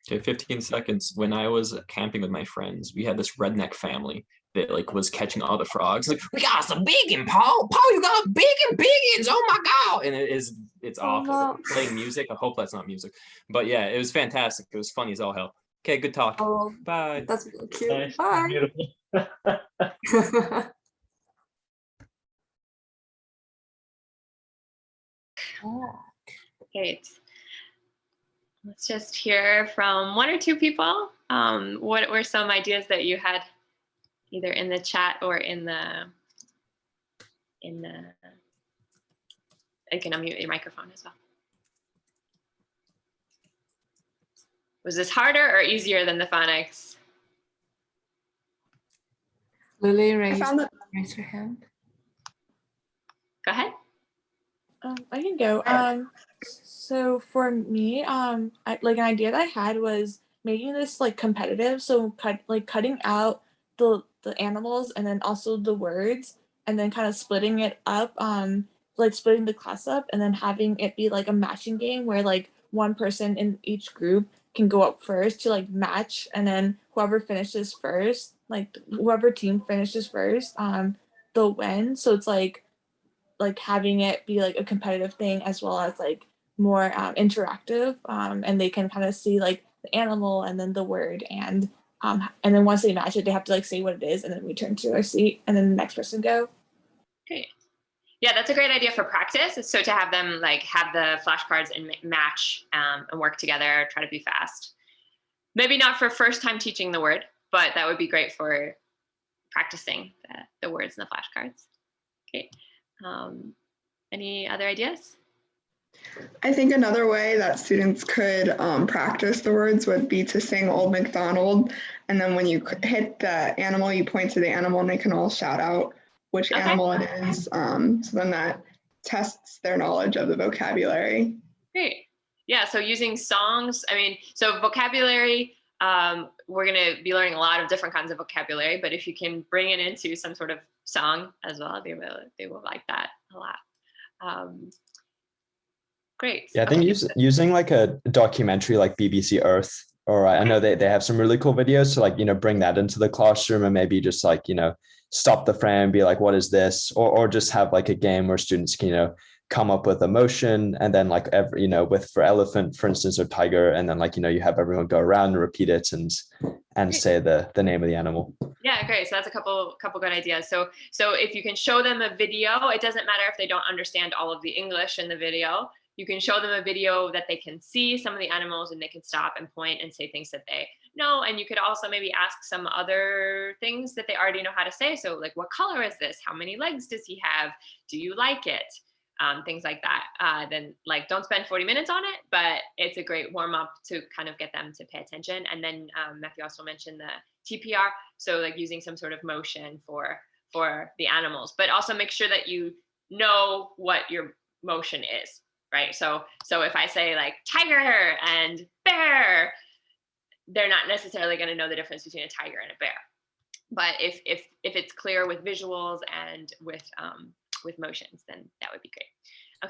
S4: Okay, 15 seconds. When I was camping with my friends, we had this redneck family that like was catching all the frogs. Like, we got some biggin, Paul. Paul, you got biggins. Oh my god! And it's awful.
S5: no.
S4: Playing music. I hope that's not music. But yeah, it was fantastic. It was funny as all hell. Okay, good talk.
S5: Oh,
S4: Bye.
S5: that's really cute.
S10: Nice.
S5: Bye.
S10: Beautiful.
S1: Great. Let's just hear from one or two people. What were some ideas that you had either in the chat or in the you can unmute your microphone as well. Was this harder or easier than the phonics?
S2: Lily raise her hand.
S1: Go ahead.
S6: I can go. So for me, like an idea that I had was making this like competitive. So cutting out the animals and then also the words, and then kind of splitting it up. Like splitting the class up, and then having it be like a matching game where like one person in each group can go up first to like match, and then whoever finishes first, like whoever team finishes first, they'll win. So it's like having it be like a competitive thing as well as like more interactive, and they can kind of see like the animal and then the word, and then once they match it they have to like say what it is and then return to their seat and then the next person go.
S1: Great. Yeah, that's a great idea for practice. So to have them like have the flashcards and match and work together, try to be fast. Maybe not for first time teaching the word, but that would be great for practicing the words in the flashcards. Okay. Any other ideas?
S11: I think another way that students could practice the words would be to sing Old MacDonald. And then when you hit the animal, you point to the animal and they can all shout out which animal it is. So then that tests their knowledge of the vocabulary.
S1: Great. Yeah, so using songs, I mean, so vocabulary, we're gonna be learning a lot of different kinds of vocabulary, but if you can bring it into some sort of song as well, they will like that a lot. great.
S12: Yeah, I think
S1: Okay.
S12: using like a documentary like BBC Earth, or I know they have some really cool videos. So like, bring that into the classroom and maybe just like, stop the frame, be like, what is this? Or just have like a game where students can, come up with emotion and then like every, with for elephant, for instance, or tiger, and then like, you have everyone go around and repeat it and say the name of the animal.
S1: Yeah, great. So that's a couple good ideas. So if you can show them a video, it doesn't matter if they don't understand all of the English in the video. You can show them a video that they can see some of the animals and they can stop and point and say things that they know. And you could also maybe ask some other things that they already know how to say. So like, what color is this? How many legs does he have? Do you like it? Things like that. Then like, don't spend 40 minutes on it, but it's a great warm up to kind of get them to pay attention. And then Matthew also mentioned the TPR. So like using some sort of motion for the animals, but also make sure that you know what your motion is, right? So if I say like tiger and bear, they're not necessarily going to know the difference between a tiger and a bear. But if it's clear with visuals and with motions, then that would be great.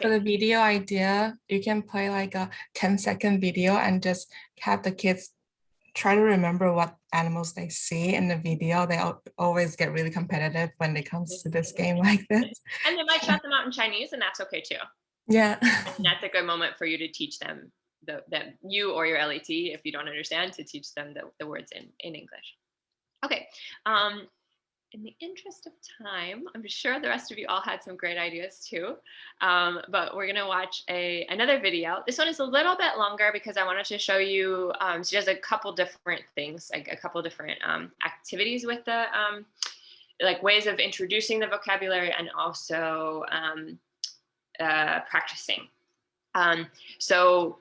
S2: For the video idea, you can play like a 10-second video and just have the kids try to remember what animals they see in the video. They always get really competitive when it comes to this game like this.
S1: And they might shout them out in Chinese, and that's okay too.
S2: Yeah.
S1: And that's a good moment for you to teach them that you or your LET, if you don't understand, to teach them the words in English. Okay. In the interest of time, I'm sure the rest of you all had some great ideas too, but we're gonna watch another video. This one is a little bit longer because I wanted to show you, she does a couple different things, like a couple different activities with the, like ways of introducing the vocabulary and also practicing. So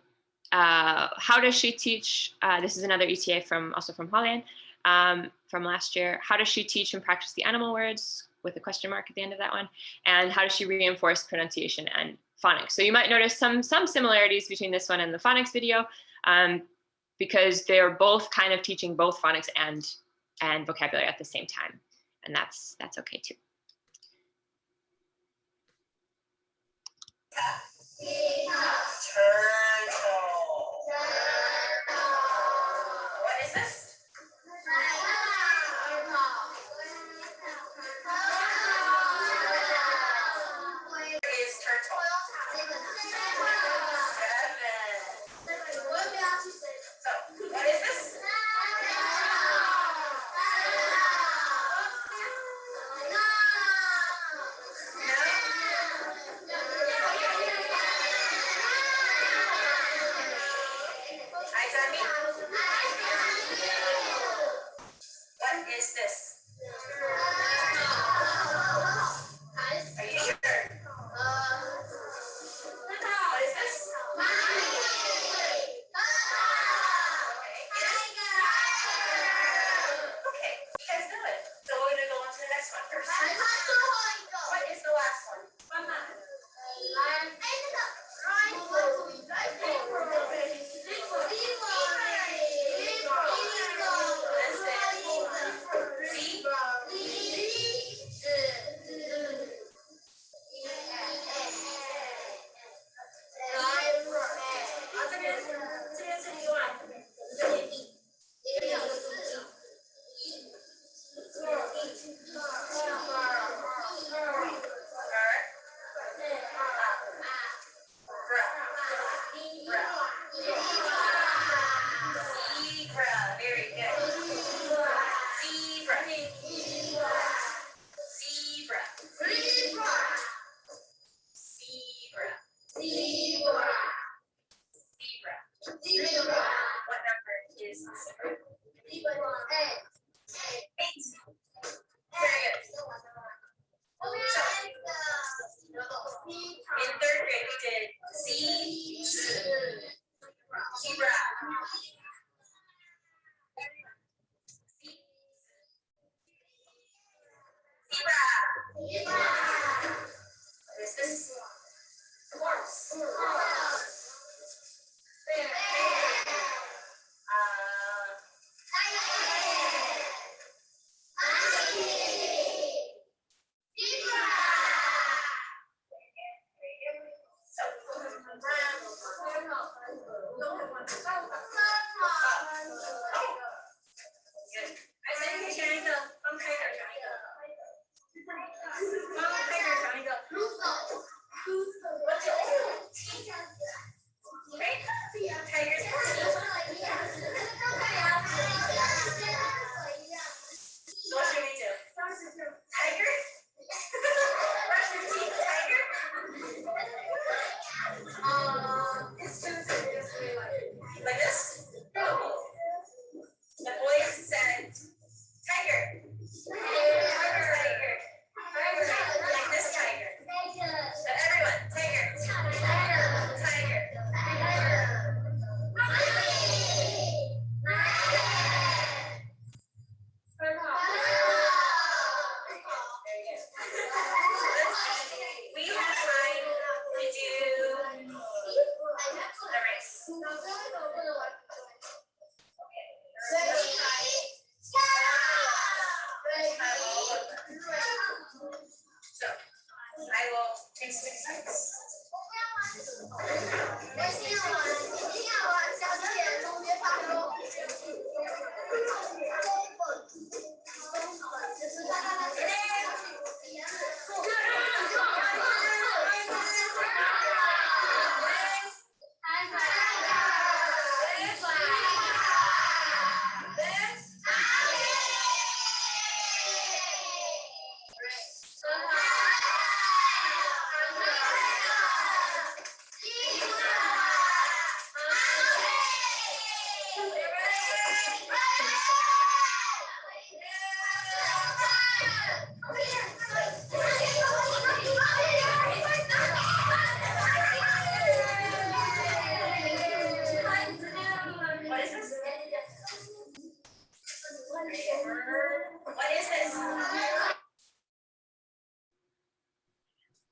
S1: how does she teach, this is another ETA also from Holland, from last year. How does she teach and practice the animal words with a question mark at the end of that one? And how does she reinforce pronunciation and phonics? So you might notice some similarities between this one and the phonics video, because they're both kind of teaching both phonics and vocabulary at the same time. And that's okay too.
S8: What is this? Is turtle. 7. So, what is this?
S7: So I will take some exercise. What is this? What is this?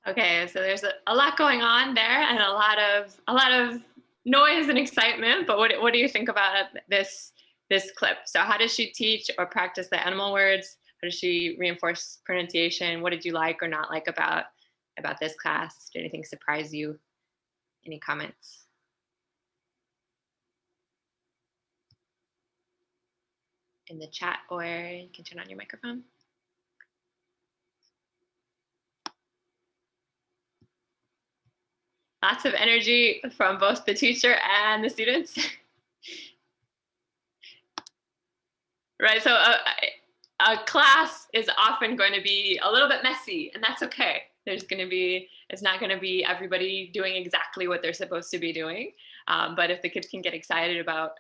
S1: Okay, so there's a lot going on there and a lot of noise and excitement, but what do you think about this clip? So how does she teach or practice the animal words? How does she reinforce pronunciation? What did you like or not like about this class? Did anything surprise you? Any comments? In the chat, or you can turn on your microphone. Lots of energy from both the teacher and the students. Right, so a class is often going to be a little bit messy, and that's okay. It's not gonna be everybody doing exactly what they're supposed to be doing. But if the kids can get excited about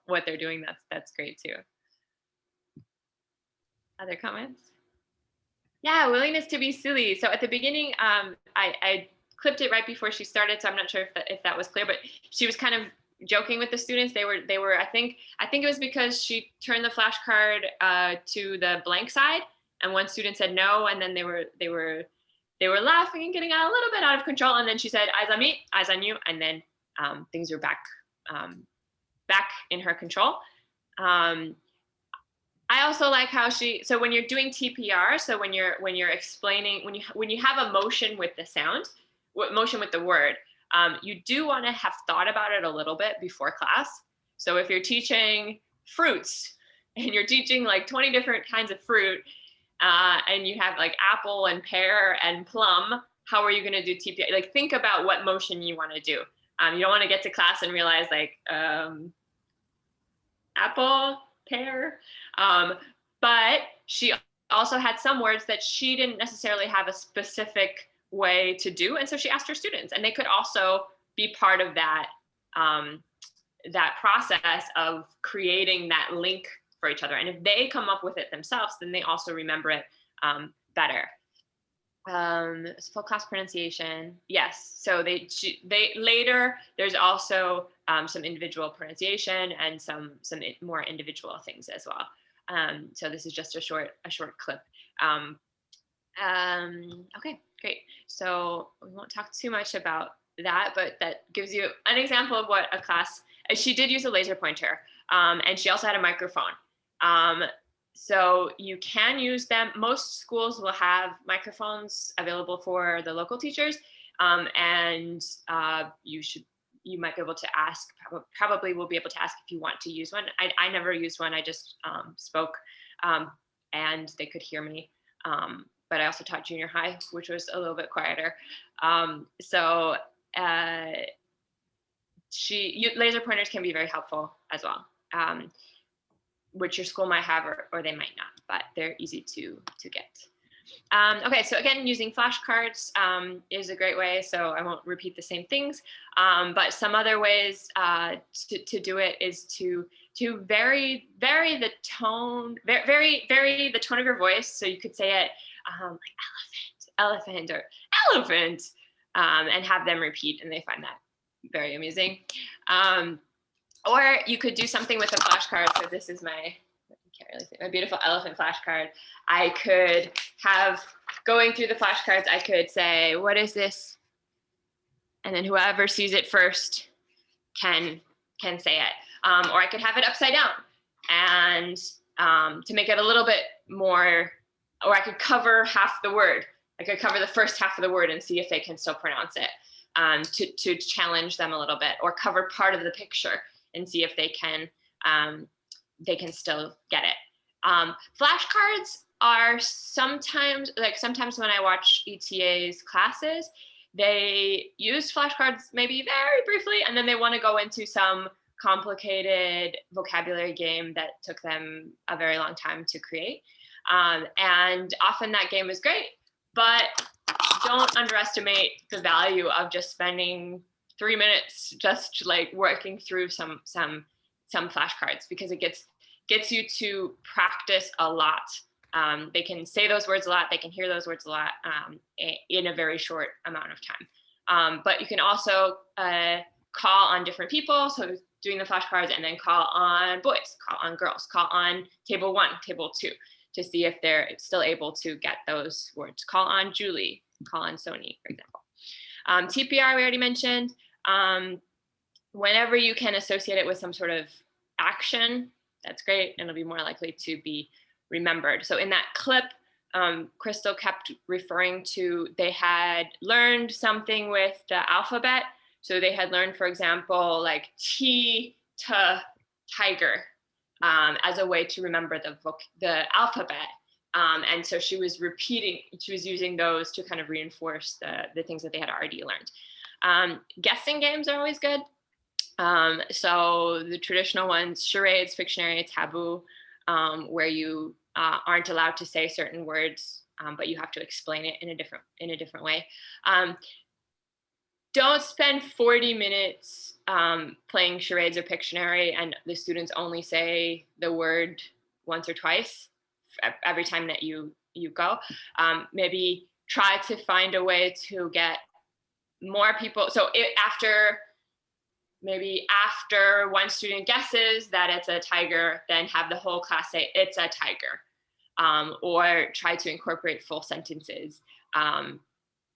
S1: what they're doing, that's great too. Other comments? Yeah, willingness to be silly. So at the beginning, I clipped it right before she started, so I'm not sure if that was clear, but she was kind of joking with the students. They were I think it was because she turned the flashcard to the blank side, and one student said no, and then they were laughing and getting a little bit out of control, and then she said eyes on me, eyes on you, and then things were back in her control. I also like how so when you're doing TPR, so when you're explaining, when you have a motion with the sound, motion with the word, you do want to have thought about it a little bit before class. So if you're teaching fruits and you're teaching like 20 different kinds of fruit, and you have like apple and pear and plum, how are you going to do TPR? Like think about what motion you want to do. You don't want to get to class and realize like apple, pear. But she also had some words that she didn't necessarily have a specific way to do. And so she asked her students, and they could also be part of that, that process of creating that link for each other. And if they come up with it themselves, then they also remember it better. Full class pronunciation, yes. So they later, there's also some individual pronunciation and some more individual things as well. So this is just a short clip. Okay, great. So we won't talk too much about that, but that gives you an example of what a class. She did use a laser pointer, and she also had a microphone. So you can use them. Most schools will have microphones available for the local teachers, and you might be able to ask, probably will be able to ask if you want to use one. I never used one, I just spoke, and they could hear me. But I also taught junior high, which was a little bit quieter. Laser pointers can be very helpful as well, which your school might have or they might not, but they're easy to get. Okay, so again, using flashcards is a great way, so I won't repeat the same things, but some other ways to do it is to vary the tone, vary the tone of your voice. So you could say it like elephant or elephant, and have them repeat, and they find that very amusing. Or you could do something with a flashcard. So this is my beautiful elephant flashcard. I could have, going through the flashcards, I could say, what is this? And then whoever sees it first can say it. Or I could have it upside down, and to make it a little bit more, or I could cover half the word. I could cover the first half of the word and see if they can still pronounce it, to challenge them a little bit, or cover part of the picture and see if they can still get it. Flashcards are sometimes when I watch ETA's classes, they use flashcards maybe very briefly, and then they want to go into some complicated vocabulary game that took them a very long time to create. And often that game is great, but don't underestimate the value of just spending 3 minutes just like working through some flashcards, because it gets you to practice a lot. They can say those words a lot, they can hear those words a lot in a very short amount of time. But you can also call on different people, so doing the flashcards, and then call on boys, call on girls, call on table 1, table 2, to see if they're still able to get those words. Call on Julie, call on Sony, for example. TPR we already mentioned. Whenever you can associate it with some sort of action, that's great, and it'll be more likely to be remembered. So in that clip, Crystal kept referring to, they had learned something with the alphabet. So they had learned, for example, like T to tiger, as a way to remember the alphabet. And so she was using those to kind of reinforce the things that they had already learned. Guessing games are always good. So the traditional ones, charades, Pictionary, Taboo, where you aren't allowed to say certain words, but you have to explain it in a different way. Don't spend 40 minutes playing charades or Pictionary and the students only say the word once or twice every time that you go. Maybe try to find a way to get more people. So after one student guesses that it's a tiger, then have the whole class say it's a tiger, or try to incorporate full sentences.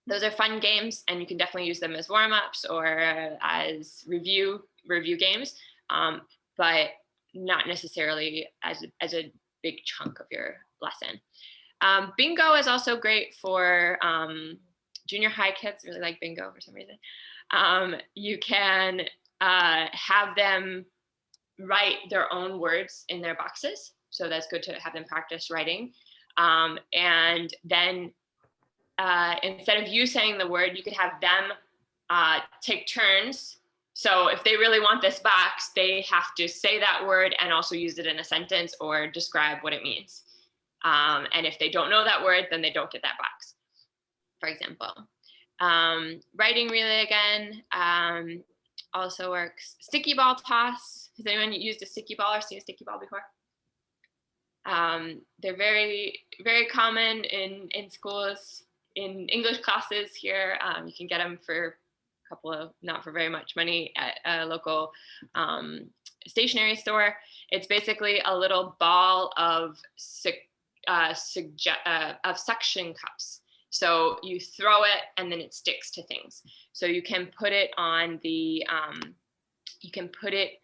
S1: Those are fun games, and you can definitely use them as warm-ups or as review games, but not necessarily as a big chunk of your lesson. Bingo is also great for junior high kids. Really like bingo for some reason. You can have them write their own words in their boxes. So that's good to have them practice writing. And then instead of you saying the word, you could have them take turns. So if they really want this box, they have to say that word and also use it in a sentence or describe what it means. And if they don't know that word, then they don't get that box, for example. Writing relay again also works. Sticky ball toss. Has anyone used a sticky ball or seen a sticky ball before? They're very, very common in schools, in English classes here. You can get them for a couple of, not for very much money, at a local stationery store. It's basically a little ball of suction cups. So you throw it and then it sticks to things. So you can put it on the, you can put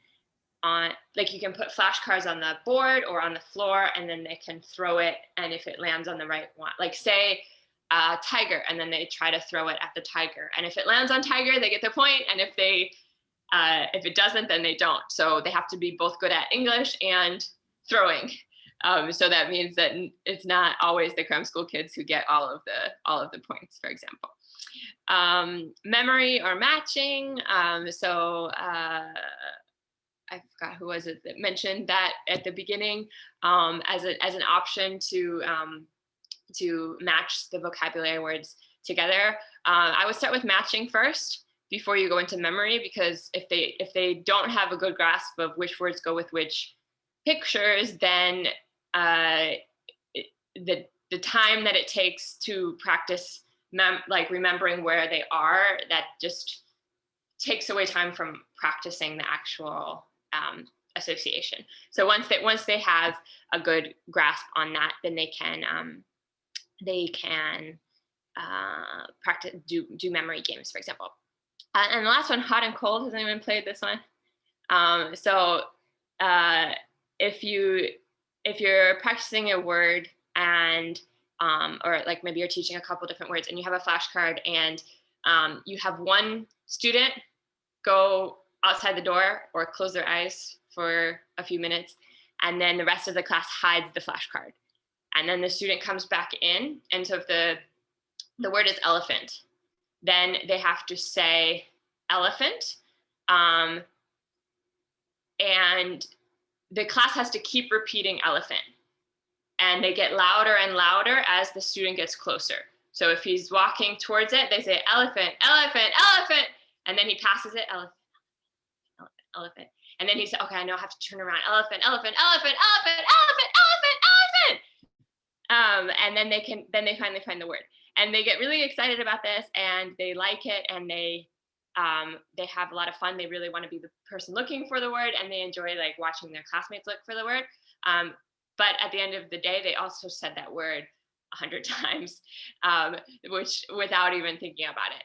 S1: flashcards on the board or on the floor, and then they can throw it. And if it lands on the right one, like say tiger, and then they try to throw it at the tiger. And if it lands on tiger, they get the point. And if it doesn't, then they don't. So they have to be both good at English and throwing. So that means that it's not always the cram school kids who get all of the points, for example. Memory or matching. I forgot who was it that mentioned that at the beginning as an option to match the vocabulary words together. I would start with matching first before you go into memory, because if they don't have a good grasp of which words go with which pictures, then the time that it takes to practice remembering where they are, that just takes away time from practicing the actual association. So once they have a good grasp on that, then they can practice do memory games, for example. And the last one, hot and cold. Has anyone played this one? If you're practicing a word and or like maybe you're teaching a couple different words and you have a flashcard and you have one student go outside the door or close their eyes for a few minutes, and then the rest of the class hides the flashcard. And then the student comes back in, and so if the word is elephant, then they have to say elephant, and the class has to keep repeating elephant, and they get louder and louder as the student gets closer. So if he's walking towards it, they say elephant, elephant, elephant, and then he passes it, elephant, elephant, elephant. And then he said, okay, I now have to turn around, elephant, elephant, elephant, elephant, elephant, elephant, elephant. And then they finally find the word. And they get really excited about this and they like it, and they have a lot of fun. They really want to be the person looking for the word, and they enjoy like watching their classmates look for the word. But at the end of the day, they also said that word 100 times, which without even thinking about it.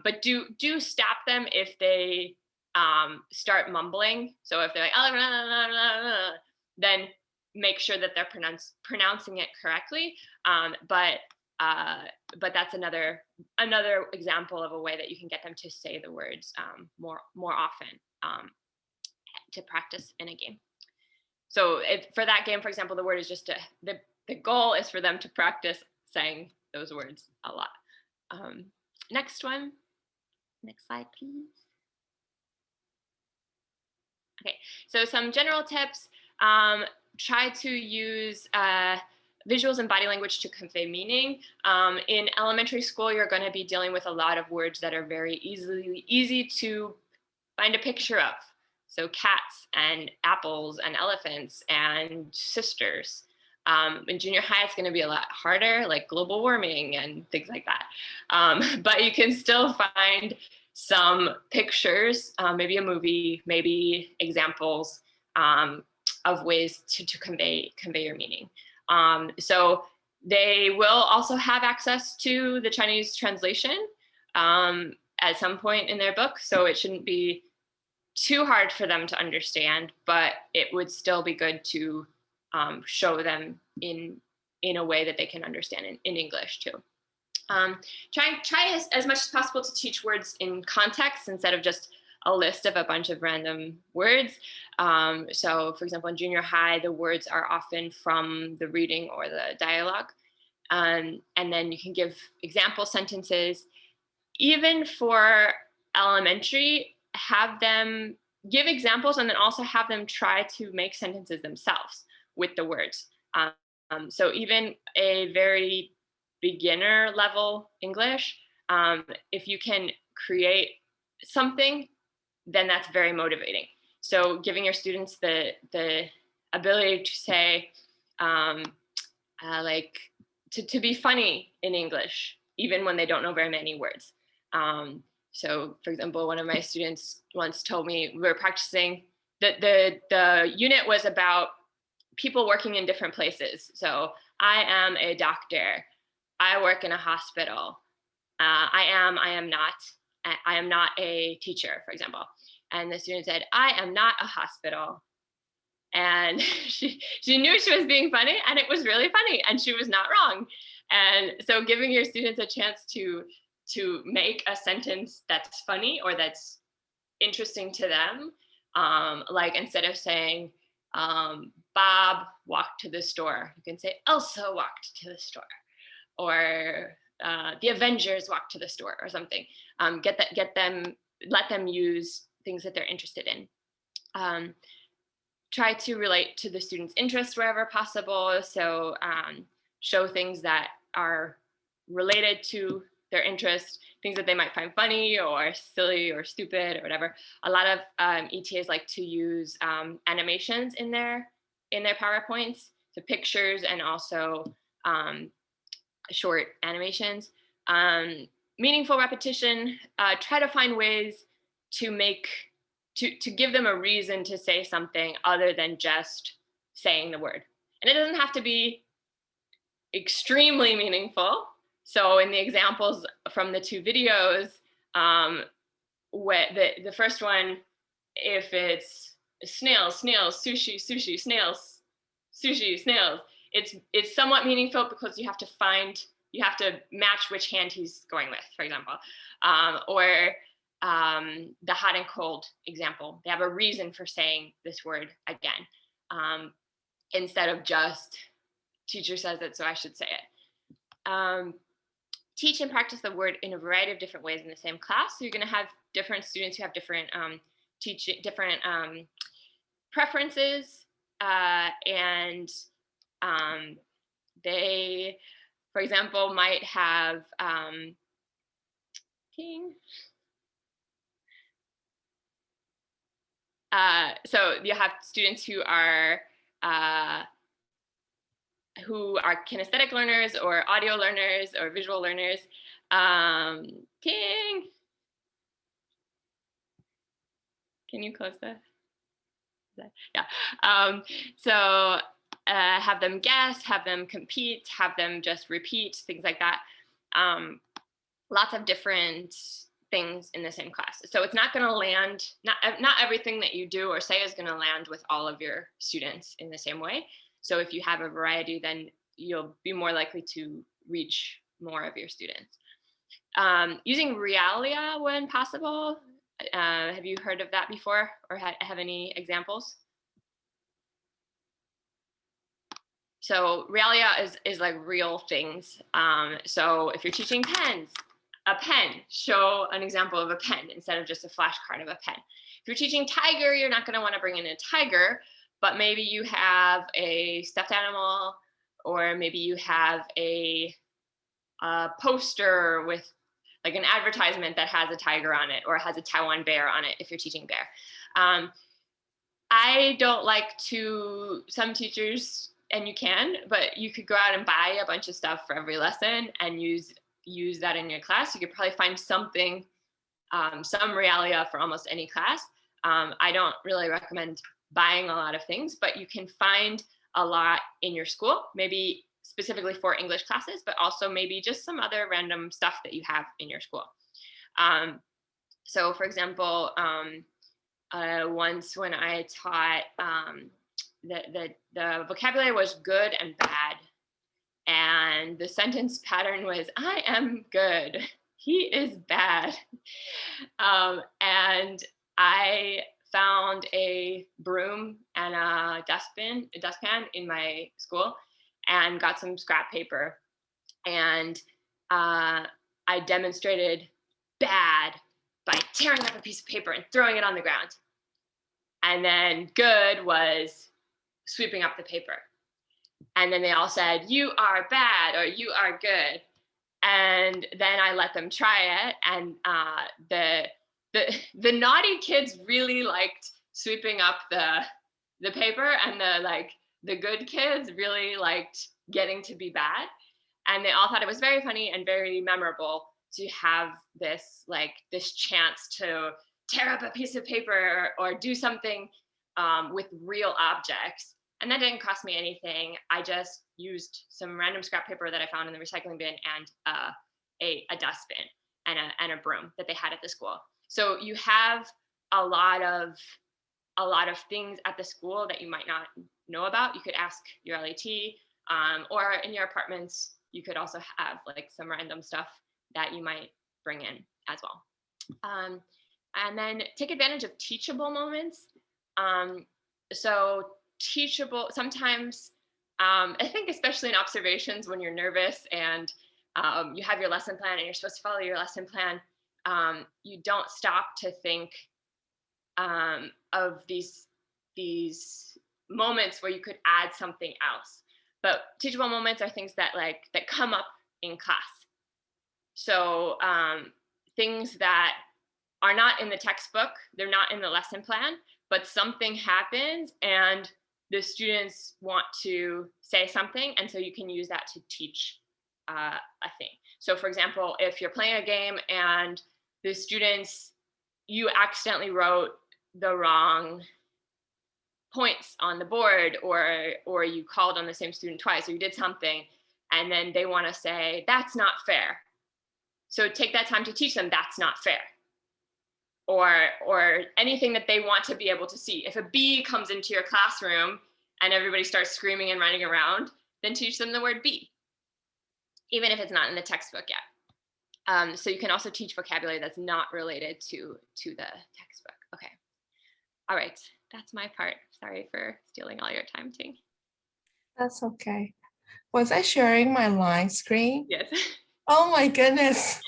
S1: But do stop them if they start mumbling. So if they're like, then make sure that they're pronouncing it correctly. But that's another example of a way that you can get them to say the words more often to practice in a game. So for that game, for example, the word is just the goal is for them to practice saying those words a lot. Next one. Next slide, please. Okay, so some general tips. Try to use visuals and body language to convey meaning. In elementary school, you're going to be dealing with a lot of words that are very easy to find a picture of. So cats and apples and elephants and sisters. In junior high, it's going to be a lot harder, like global warming and things like that. But you can still find some pictures, maybe a movie, maybe examples of ways to convey your meaning. So they will also have access to the Chinese translation at some point in their book. So it shouldn't be too hard for them to understand, but it would still be good to show them in a way that they can understand in English too. Try as much as possible to teach words in context instead of just a list of a bunch of random words. So for example, in junior high, the words are often from the reading or the dialogue. And then you can give example sentences. Even for elementary, have them give examples and then also have them try to make sentences themselves with the words. So even a very beginner level English, if you can create something, then that's very motivating. So giving your students the ability to say, like to be funny in English, even when they don't know very many words. So for example, one of my students once told me, we were practicing, the unit was about people working in different places. So I am a doctor. I work in a hospital. I am not a teacher, for example. And the student said, I am not a hospital. And she knew she was being funny, and it was really funny, and she was not wrong. And so giving your students a chance to make a sentence that's funny or that's interesting to them, like instead of saying, Bob walked to the store, you can say Elsa walked to the store, or the Avengers walked to the store, or something. Let them use things that they're interested in. Try to relate to the student's interests wherever possible. So show things that are related to their interest, things that they might find funny or silly or stupid or whatever. A lot of ETAs like to use animations in their PowerPoints, so pictures and also short animations. Meaningful repetition, try to find ways to give them a reason to say something other than just saying the word. And it doesn't have to be extremely meaningful. So in the examples from the two videos, the first one, if it's snails, sushi, snails, sushi, snails, it's somewhat meaningful because you have to match which hand he's going with, for example. Or the hot and cold example. They have a reason for saying this word again, instead of just teacher says it, so I should say it. Teach and practice the word in a variety of different ways in the same class. So you're going to have different students who have different preferences, and they, for example, might have so you have students who are kinesthetic learners or audio learners or visual learners. Ting. Can you close that? Yeah. So have them guess, have them compete, have them just repeat, things like that. Lots of different things in the same class. So it's not going to land, not everything that you do or say is going to land with all of your students in the same way. So if you have a variety, then you'll be more likely to reach more of your students. Using Realia when possible. Have you heard of that before or have any examples? So Realia is like real things. So if you're teaching pens, a pen, show an example of a pen instead of just a flashcard of a pen. If you're teaching tiger, you're not going to want to bring in a tiger, but maybe you have a stuffed animal, or maybe you have a poster with like an advertisement that has a tiger on it or has a Taiwan bear on it if you're teaching bear. I don't like to, some teachers, and you can, but you could go out and buy a bunch of stuff for every lesson and use that in your class. You could probably find something, some Realia for almost any class. I don't really recommend buying a lot of things, but you can find a lot in your school, maybe specifically for English classes, but also maybe just some other random stuff that you have in your school. So for example, once when I taught, the vocabulary was good and bad. And the sentence pattern was, I am good, he is bad. And I found a broom and a dustpan in my school and got some scrap paper. And I demonstrated bad by tearing up a piece of paper and throwing it on the ground. And then good was sweeping up the paper. And then they all said, you are bad or you are good. And then I let them try it. And the naughty kids really liked sweeping up the paper, and the good kids really liked getting to be bad. And they all thought it was very funny and very memorable to have this chance to tear up a piece of paper or do something with real objects. And that didn't cost me anything. I just used some random scrap paper that I found in the recycling bin and a dustbin and a broom that they had at the school. So you have a lot of things at the school that you might not know about. You could ask your LET, or in your apartments, you could also have some random stuff that you might bring in as well. And then take advantage of teachable moments. So teachable, sometimes, I think especially in observations when you're nervous and you have your lesson plan and you're supposed to follow your lesson plan, you don't stop to think of these moments where you could add something else. But teachable moments are things that come up in class. So things that are not in the textbook, they're not in the lesson plan, but something happens and the students want to say something, and so you can use that to teach a thing. So for example, if you're playing a game and the students, you accidentally wrote the wrong points on the board, or you called on the same student twice, or you did something, and then they want to say, that's not fair. So take that time to teach them that's not fair. or anything that they want to be able to see. If a bee comes into your classroom and everybody starts screaming and running around, then teach them the word bee, even if it's not in the textbook yet. So you can also teach vocabulary that's not related to the textbook. Okay. All right, that's my part. Sorry for stealing all your time, Ting.
S2: That's okay. Was I sharing my line screen?
S1: Yes.
S2: Oh my goodness.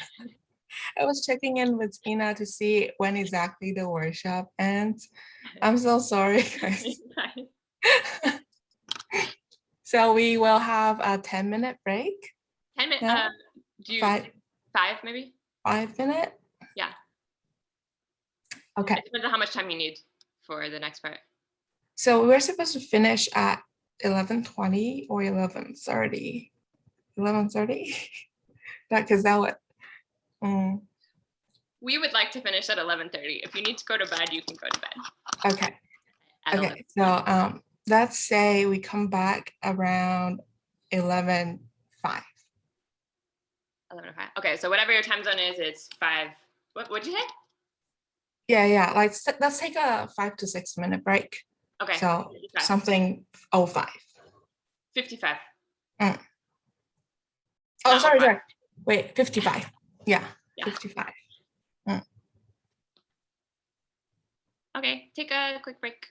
S2: I was checking in with Ina to see when exactly the workshop ends. I'm so sorry, guys. So we will have a 10-minute break.
S1: 10 minutes.
S2: Yeah.
S1: Do you,
S2: Five.
S1: 5 maybe?
S2: 5 minutes?
S1: Yeah.
S2: Okay.
S1: It depends on how much time you need for the next part.
S2: So we're supposed to finish at 11:20 or 11:30. 11:30? Because that would.
S1: We would like to finish at 11:30. If you need to go to bed, you can go to bed.
S2: Okay.
S1: At
S2: Okay. So let's say we come back around 11:05.
S1: 11:05. Okay, so whatever your time zone is, it's 5. What'd you say?
S2: Yeah. Like let's take a 5 to 6 minute break.
S1: Okay.
S2: So
S1: 55.
S2: something 05.
S1: 55.
S2: Oh,
S1: Not
S2: sorry.
S1: 05.
S2: Wait, 55. Yeah. 55.
S1: Okay, take a quick break.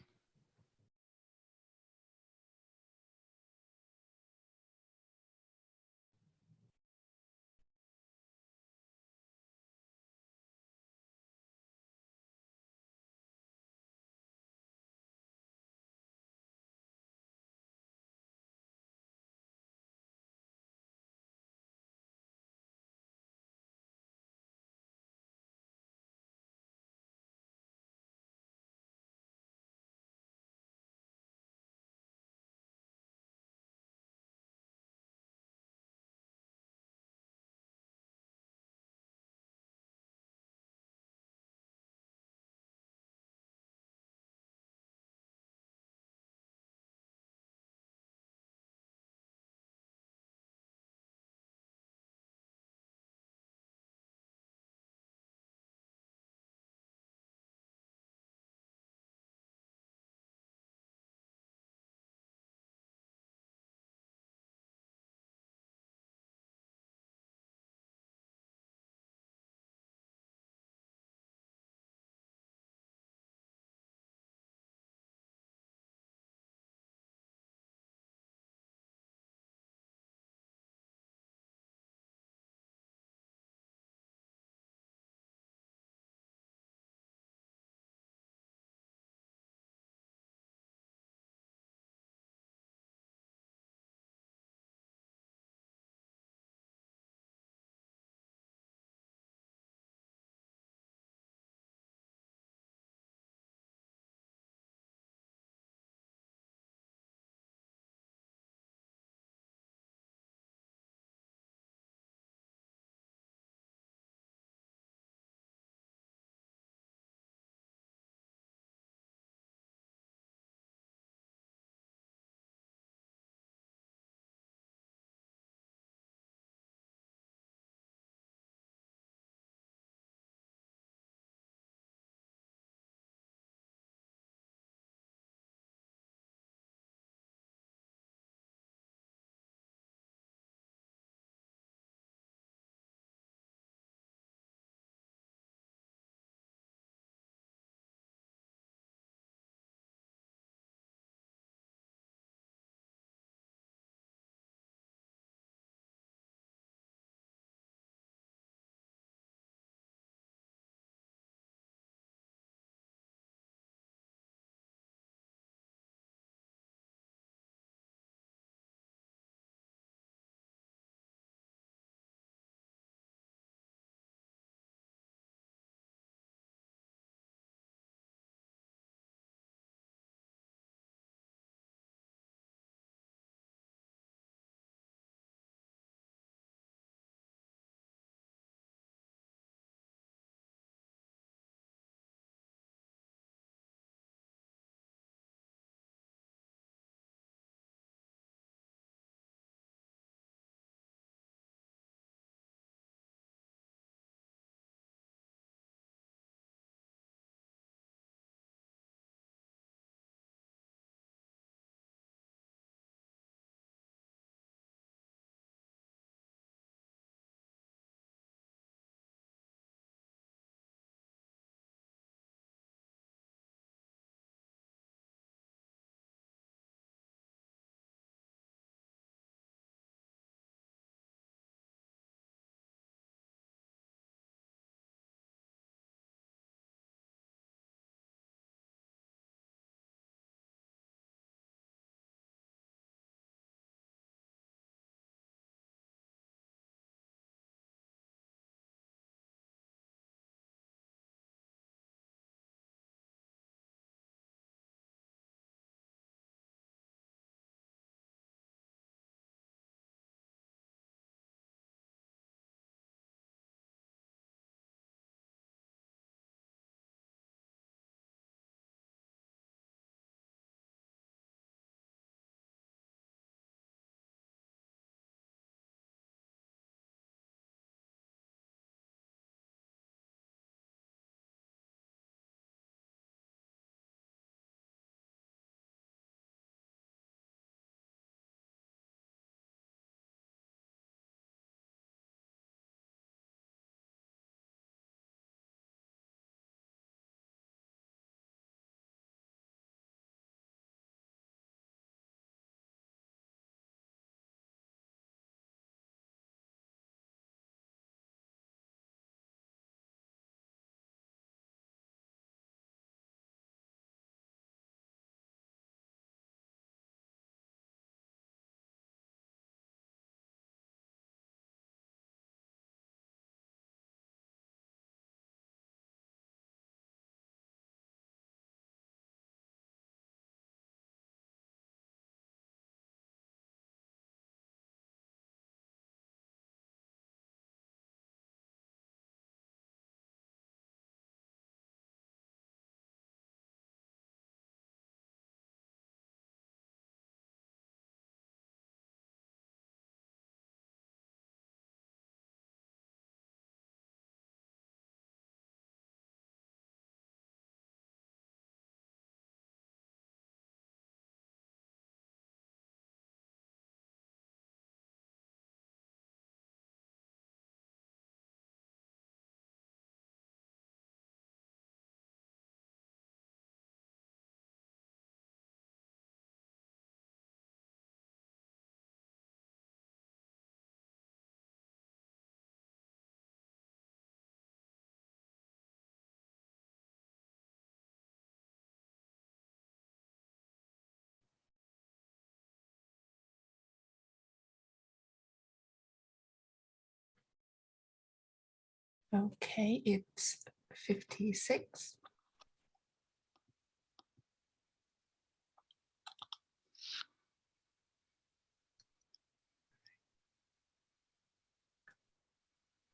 S2: Okay, it's 56.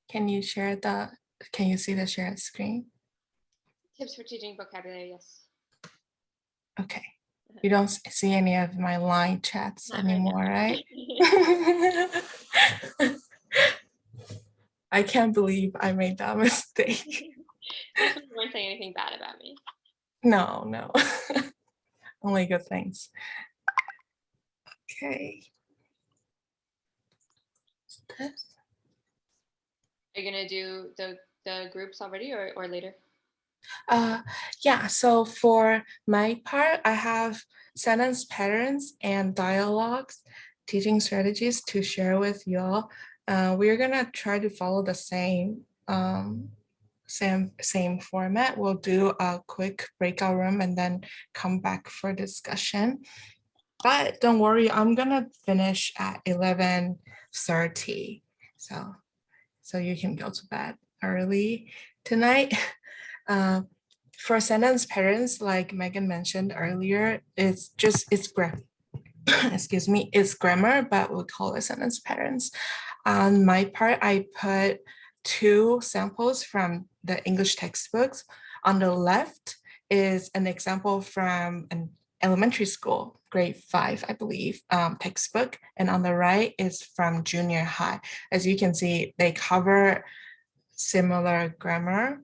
S2: Can you see the shared screen?
S1: Tips for teaching vocabulary, yes.
S2: Okay. You don't see any of my line chats
S1: Not right now.
S2: anymore, right? I can't believe I made that mistake.
S1: You weren't saying anything bad about me.
S2: No. Only good things. Okay. This.
S1: Are you gonna do the groups already or later?
S2: Yeah, so for my part, I have sentence patterns and dialogues, teaching strategies to share with y'all. We're gonna try to follow the same format. We'll do a quick breakout room and then come back for discussion. But don't worry, I'm gonna finish at 11:30. So you can go to bed early tonight. For sentence patterns, like Megan mentioned earlier, it's excuse me, it's grammar, but we call it sentence patterns. On my part, I put 2 samples from the English textbooks. On the left is an example from an elementary school, grade 5, I believe, textbook. And on the right is from junior high. As you can see, they cover similar grammar.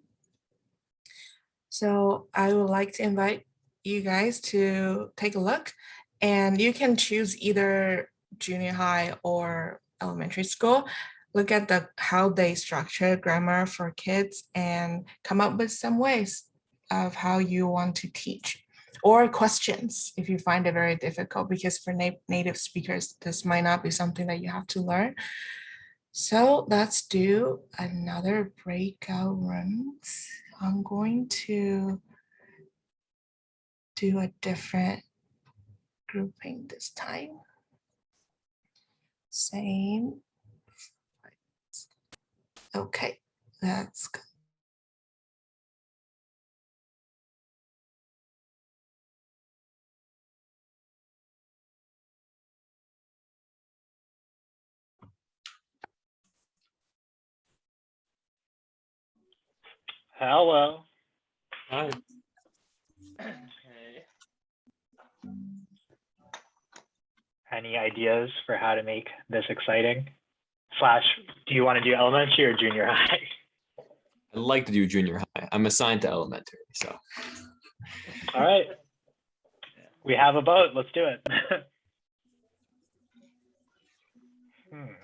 S2: So I would like to invite you guys to take a look, and you can choose either junior high or elementary school. Look at how they structure grammar for kids and come up with some ways of how you want to teach, or questions if you find it very difficult, because for native speakers, this might not be something that you have to learn. So let's do another breakout rooms. I'm going to do a different grouping this time. Same. Okay, that's good.
S10: Hello.
S4: Hi.
S10: Okay. Any ideas for how to make this exciting? Do you want to do elementary or junior high?
S4: I'd like to do junior high. I'm assigned to elementary, so.
S10: All right. We have a vote. Let's do it.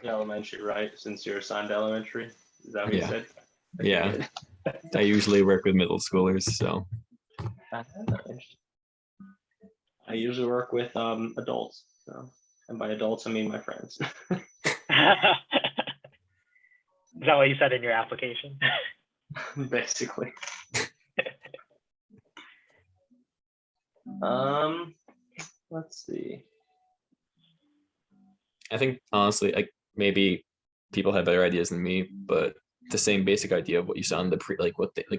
S13: Elementary, right? Since you're assigned to elementary, is that what you
S4: Yeah.
S13: said?
S4: Yeah. I usually work with middle schoolers, so.
S13: I usually work with adults. So, and by adults, I mean my friends.
S10: Is that what you said in your application?
S13: Basically. Let's see.
S4: I think honestly, like maybe people have better ideas than me, but the same basic idea of what you saw on the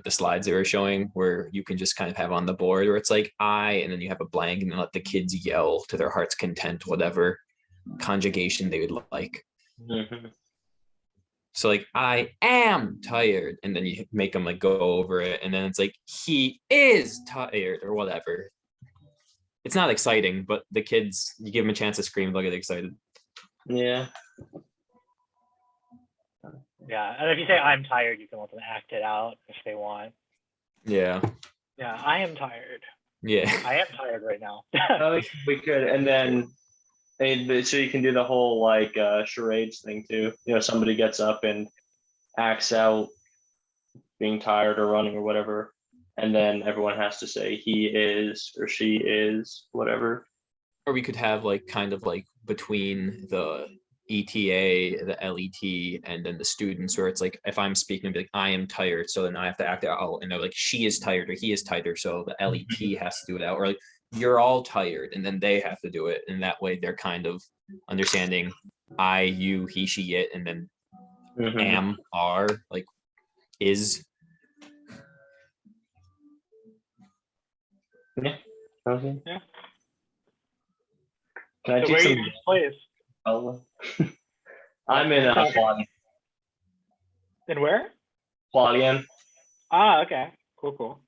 S4: the slides they were showing, where you can just kind of have on the board where it's like and then you have a blank, and then let the kids yell to their heart's content whatever conjugation they would like.
S13: Mm-hmm.
S4: So like, I am tired, and then you make them like go over it, and then it's like, he is tired or whatever. It's not exciting, but the kids, you give them a chance to scream, they'll get excited.
S13: Yeah.
S10: Yeah, and if you say I'm tired, you can let them act it out if they want.
S4: Yeah.
S10: Yeah, I am tired.
S4: Yeah.
S10: I am tired right now.
S13: Oh, we could, and then so you can do the whole like charades thing too. You know, somebody gets up and acts out being tired or running or whatever, and then everyone has to say he is or she is, whatever.
S4: Or we could have like kind of like between the ETA, the LET, and then the students, where it's like, if I'm speaking, I'd be like, I am tired, so then I have to act it out, and they're like, she is tired or he is tired, so the LET has to do it out, or like, you're all tired, and then they have to do it, and that way they're kind of understanding I, you, he, she, it, and then am, are, like is.
S10: Yeah. Okay.
S13: Yeah.
S10: Can I
S13: So
S10: take
S13: where are you
S10: some?
S13: guys place?
S10: Oh, I'm in
S13: And where?
S10: Hualien.
S13: Ah, okay. Cool.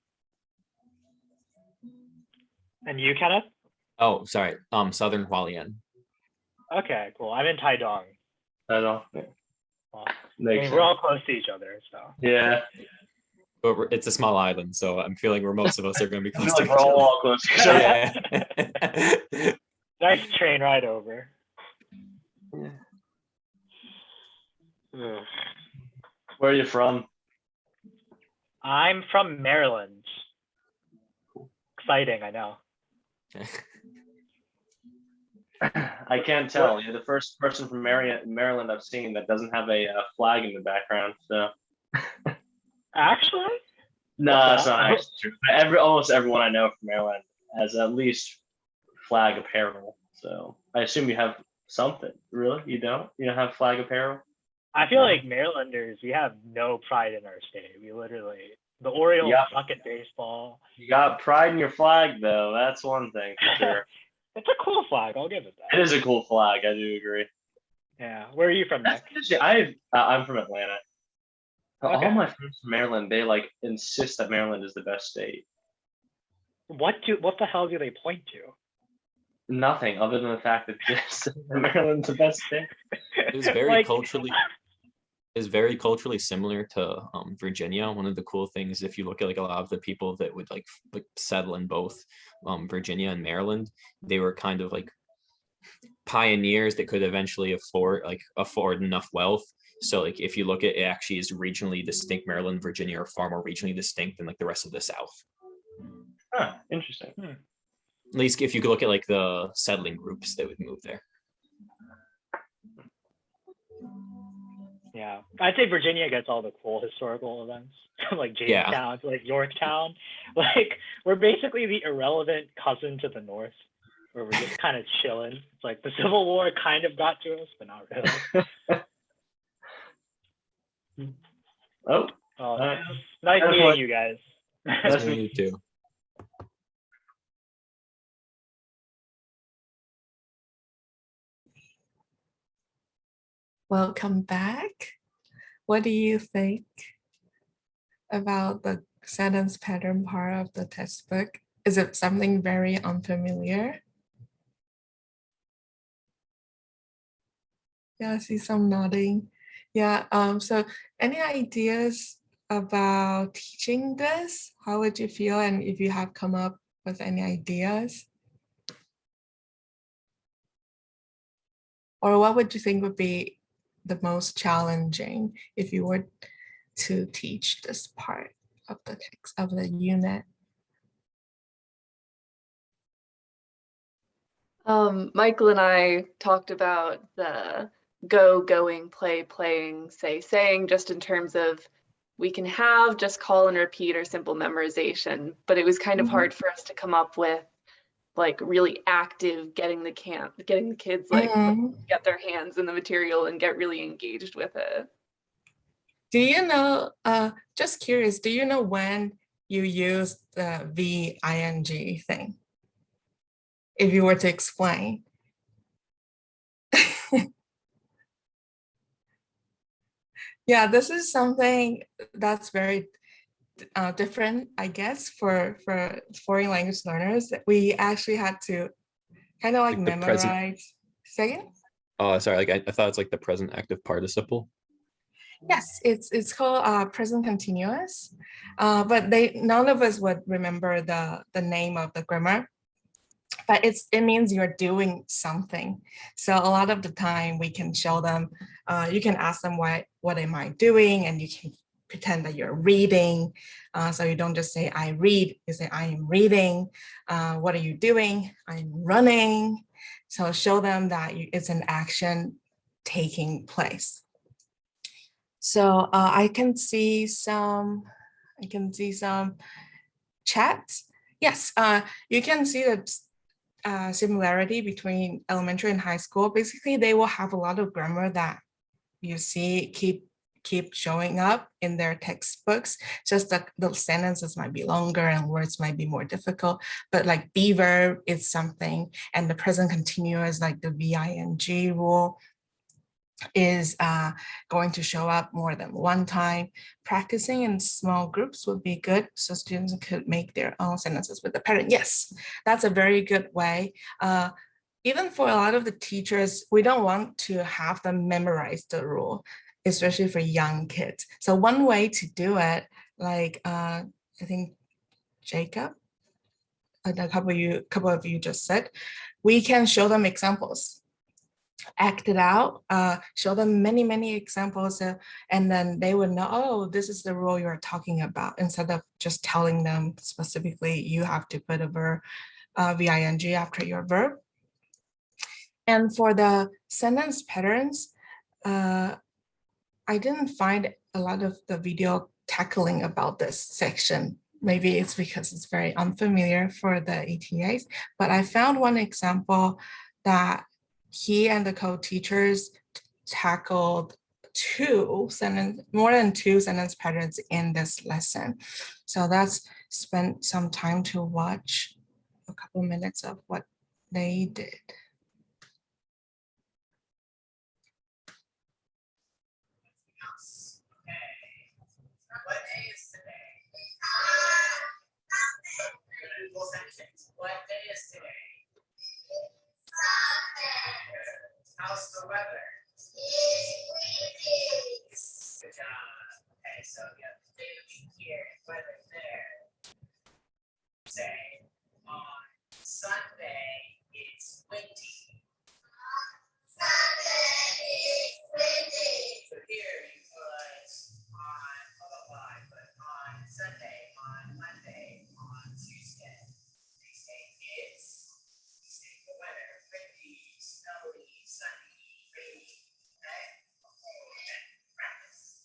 S13: And you, Kenneth?
S4: Oh, sorry. Southern Hualien.
S13: Okay, cool. I'm in Taidong.
S10: I don't. Yeah.
S13: Well, I
S10: Makes
S13: mean, we're all close to each other, so.
S10: Yeah.
S4: But it's a small island, so I'm feeling where most of us are going to be
S10: I
S4: close
S10: feel
S4: to
S10: like
S4: each
S10: we're
S4: other.
S10: all close to each other.
S4: Yeah.
S13: Nice train ride over. Ugh.
S10: Where are you from?
S13: I'm from Maryland. Exciting, I know.
S10: I can't tell. You're the first person from Maryland I've seen that doesn't have a flag in the background. So
S13: Actually?
S10: no,
S13: What
S10: that's
S13: the
S10: not
S13: hell?
S10: actually true. Almost everyone I know from Maryland has at least flag apparel. So I assume you have something. Really? You don't? You don't have flag apparel?
S13: I feel like Marylanders, we have no pride in our state. We literally, the Orioles
S10: Yep.
S13: suck at baseball.
S10: You got pride in your flag, though. That's one thing for sure.
S13: It's a cool flag, I'll give it that.
S10: It is a cool flag. I do agree.
S13: Yeah. Where are you from, Nick?
S10: I'm from Atlanta.
S13: Okay.
S10: All my friends from Maryland, they like insist that Maryland is the best state.
S13: What the hell do they point to?
S10: Nothing other than the fact that this Maryland's the best state.
S4: It was very
S13: Like-
S4: culturally. Is very culturally similar to Virginia. One of the cool things, if you look at like a lot of the people that would like settle in both Virginia and Maryland, they were kind of like pioneers that could eventually afford enough wealth. So like if you look at it, actually is regionally distinct. Maryland, Virginia are far more regionally distinct than like the rest of the South.
S10: Huh, interesting.
S4: At least if you could look at like the settling groups that would move there.
S13: Yeah, I'd say Virginia gets all the cool historical events, like
S4: Yeah.
S13: Jamestown, like Yorktown. Like we're basically the irrelevant cousin to the north, where we're just kind of chilling. It's like the Civil War kind of got to us, but not really.
S10: Oh,
S13: Nice
S10: that's
S13: meeting
S10: what-
S13: you guys.
S4: That's me too.
S2: Welcome back. What do you think about the sentence pattern part of the textbook? Is it something very unfamiliar? Yeah, I see some nodding. Yeah, so any ideas about teaching this? How would you feel? And if you have come up with any ideas? Or what would you think would be the most challenging if you were to teach this part of the text of the unit?
S14: Michael and I talked about the go, going, play, playing, say, saying, just in terms of we can have just call and repeat or simple memorization, but it was kind of hard for us to come up with like really active getting the kids like get their hands in the material and get really engaged with it.
S2: Do you know, just curious, do you know when you use the VING thing? If you were to explain. Yeah, this is something that's very different, I guess, for foreign language learners. We actually had to kind of like
S4: Like the present-
S2: memorize. Second?
S4: Oh, sorry. Like I thought it's like the present active participle.
S2: Yes, it's called present continuous, but none of us would remember the name of the grammar. But it means you're doing something. So a lot of the time we can show them, you can ask them what am I doing, and you can pretend that you're reading. So you don't just say I read, you say I am reading. What are you doing? I'm running. So show them that it's an action taking place. So I can see some chats. Yes, you can see the similarity between elementary and high school. Basically, they will have a lot of grammar that you see keep keep showing up in their textbooks. Just the sentences might be longer and words might be more difficult, but like be verb is something, and the present continuous, like the VING rule, is going to show up more than one time. Practicing in small groups would be good so students could make their own sentences with the pattern. Yes, that's a very good way. Even for a lot of the teachers, we don't want to have them memorize the rule, especially for young kids. So one way to do it, like I think Jacob, a couple of you just said, we can show them examples. Act it out, show them many examples, and then they would know, oh, this is the rule you're talking about, instead of just telling them specifically you have to put a verb, VING after your verb. And for the sentence patterns, I didn't find a lot of the video tackling about this section. Maybe it's because it's very unfamiliar for the ETAs, but I found one example that he and the co-teachers tackled more than two sentence patterns in this lesson. So that's spent some time to watch a couple minutes of what they did.
S8: What day is today? Full sentence. What day is today? How's the weather? Good job. Okay, so you have the day of the week here, weather there. Say, on Sunday, it's windy. Sunday is windy. So here you put on, blah, blah, blah, but on Sunday, on Monday, on Tuesday. Tuesday is the weather, windy, snowy, sunny, rainy. Okay? Okay, practice.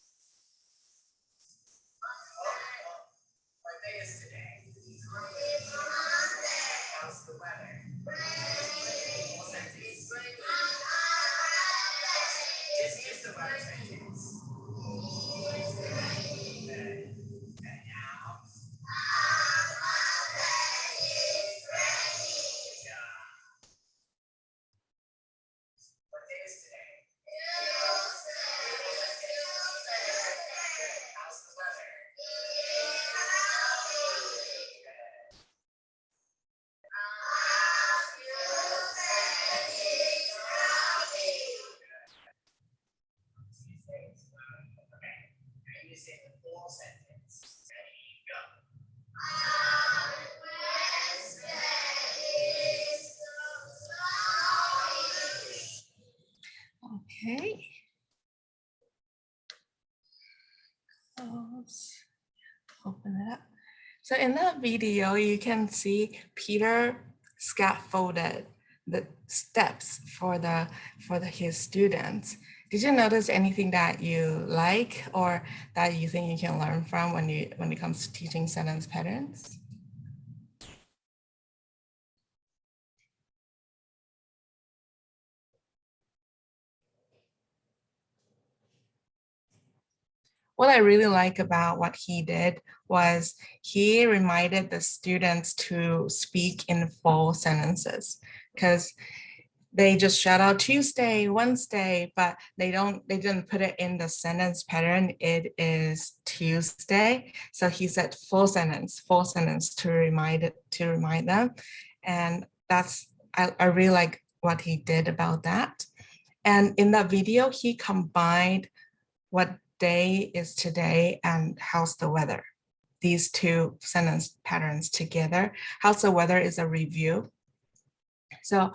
S8: What day is today? How's the weather? What sentence? Just use the weather sentence. Okay. Okay, now. Good job. What day is today? How's the weather? Okay, now you say the full sentence. Ready, go.
S2: Okay. Close. Open it up. So in that video, you can see Peter scaffolded the steps for his students. Did you notice anything that you like or that you think you can learn from when it comes to teaching sentence patterns? What I really like about what he did was he reminded the students to speak in full sentences, because they just shout out Tuesday, Wednesday, but they didn't put it in the sentence pattern. It is Tuesday. So he said full sentence to remind them. And I really like what he did about that. And in that video, he combined what day is today and how's the weather. These two sentence patterns together. How's the weather is a review. So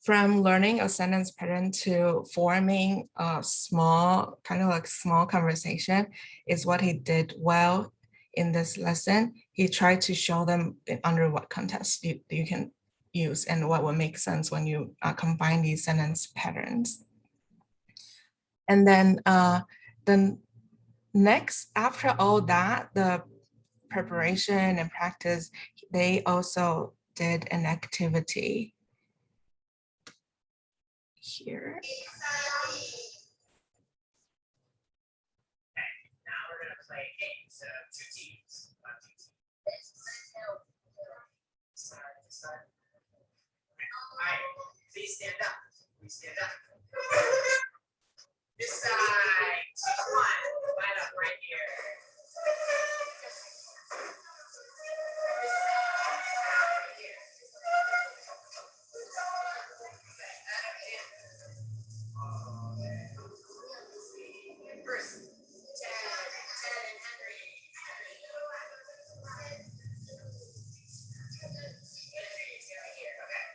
S2: from learning a sentence pattern to forming a small conversation is what he did well in this lesson. He tried to show them under what context you can use and what will make sense when you combine these sentence patterns. And then next, after all that, the preparation and practice, they also did an activity here.
S8: play a game. So 2 teams. 2 teams. Start. All right, please stand up. Please stand up. This side, team 1, line up right here. This side, right here. Okay, Adam and first, Ted and Henry. Henry's down here. Okay.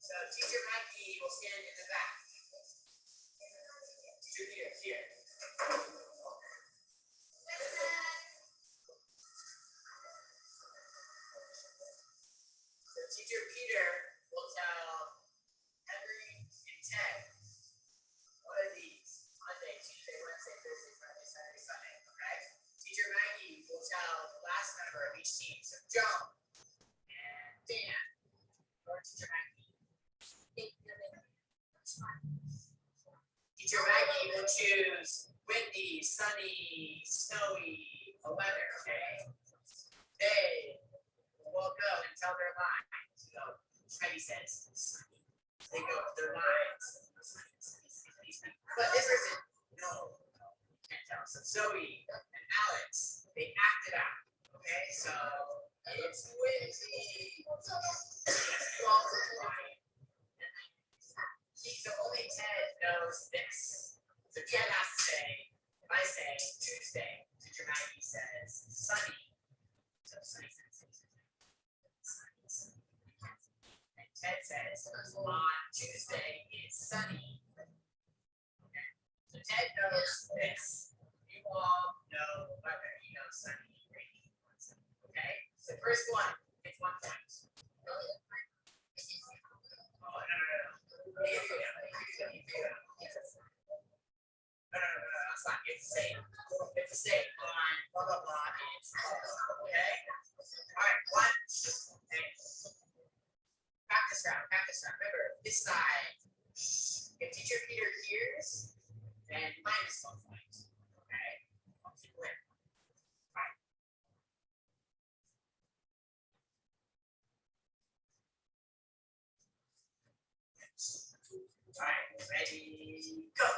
S8: So teacher Mikey will stand in the back. Teacher Peter here. So teacher Peter will tell Henry and Ted what are these? Monday, Tuesday, Wednesday, Thursday, Friday, Saturday, Sunday. Okay. Teacher Maggie will tell the last member of each team. So Joan and Dan. Or teacher Maggie. Teacher Maggie will choose windy, sunny, snowy, the weather, okay? They will go and tell their lines. So Teddy says sunny. They go with their lines. But this person, no, can't tell. So Zoe and Alex, they act it out. Okay, so it's windy. So only Ted knows this. So Ted has to say, if I say Tuesday, teacher Maggie says sunny. So sunny says sunny. And Ted says on Tuesday is sunny. Okay. So Ted knows this. You all know weather. You know sunny, rainy. Okay. So first one, it's 1 point. Oh, no. No, it's not. It's the same. It's the same on blah blah blah. It's okay. All right, 1. Okay. Practice round. Remember this side. If teacher Peter hears, then minus 1 point. Okay. I'll keep win. All right. All right, ready, go.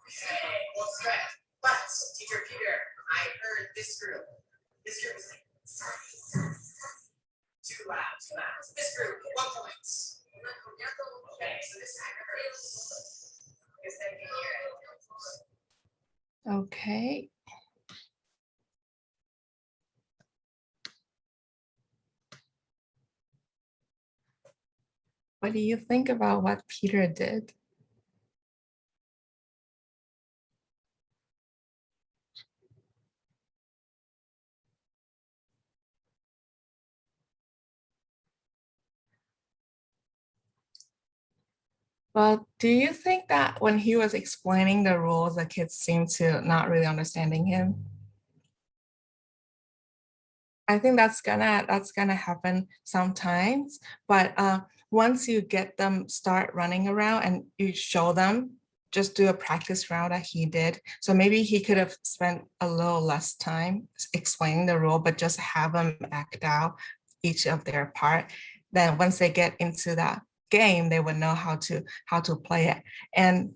S8: Okay, well, stress. But teacher Peter, I heard this group. This group is like too loud. So this group, 1 point. Okay, so this time I heard.
S2: Okay. What do you think about what Peter did? But do you think that when he was explaining the rules, the kids seemed to not really understanding him? I think that's gonna happen sometimes, but once you get them start running around and you show them, just do a practice round that he did. So maybe he could have spent a little less time explaining the rule, but just have them act out each of their part. Then once they get into that game, they would know how to play it. And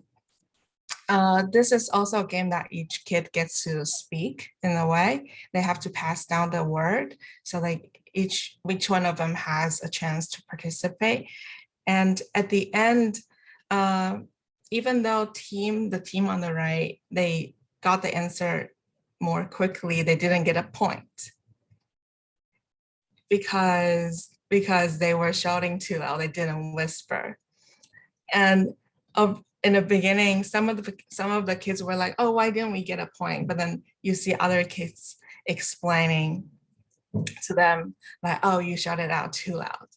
S2: this is also a game that each kid gets to speak in a way. They have to pass down the word. So like each one of them has a chance to participate. And at the end, even though the team on the right, they got the answer more quickly, they didn't get a point because they were shouting too loud, they didn't whisper. And in the beginning, some of the kids were like, oh, why didn't we get a point? But then you see other kids explaining to them like, oh, you shouted out too loud.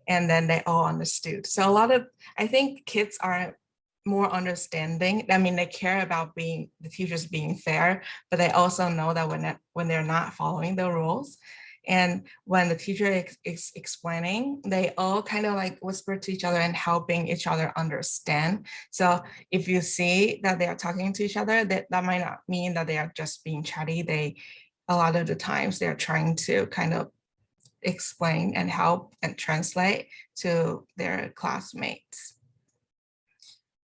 S2: And then they all understood. So I think kids are more understanding. I mean, they care about the teachers being fair, but they also know that when they're not following the rules, and when the teacher is explaining, they all kind of like whisper to each other and helping each other understand. So if you see that they are talking to each other, that might not mean that they are just being chatty. A lot of the times they're trying to kind of explain and help and translate to their classmates.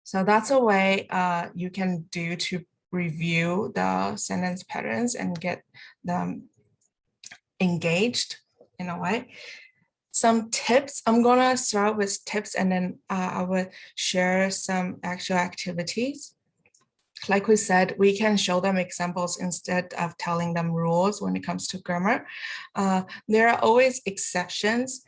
S2: So that's a way you can do to review the sentence patterns and get them engaged in a way. Some tips, I'm gonna start with tips and then I will share some actual activities. Like we said, we can show them examples instead of telling them rules when it comes to grammar. There are always exceptions,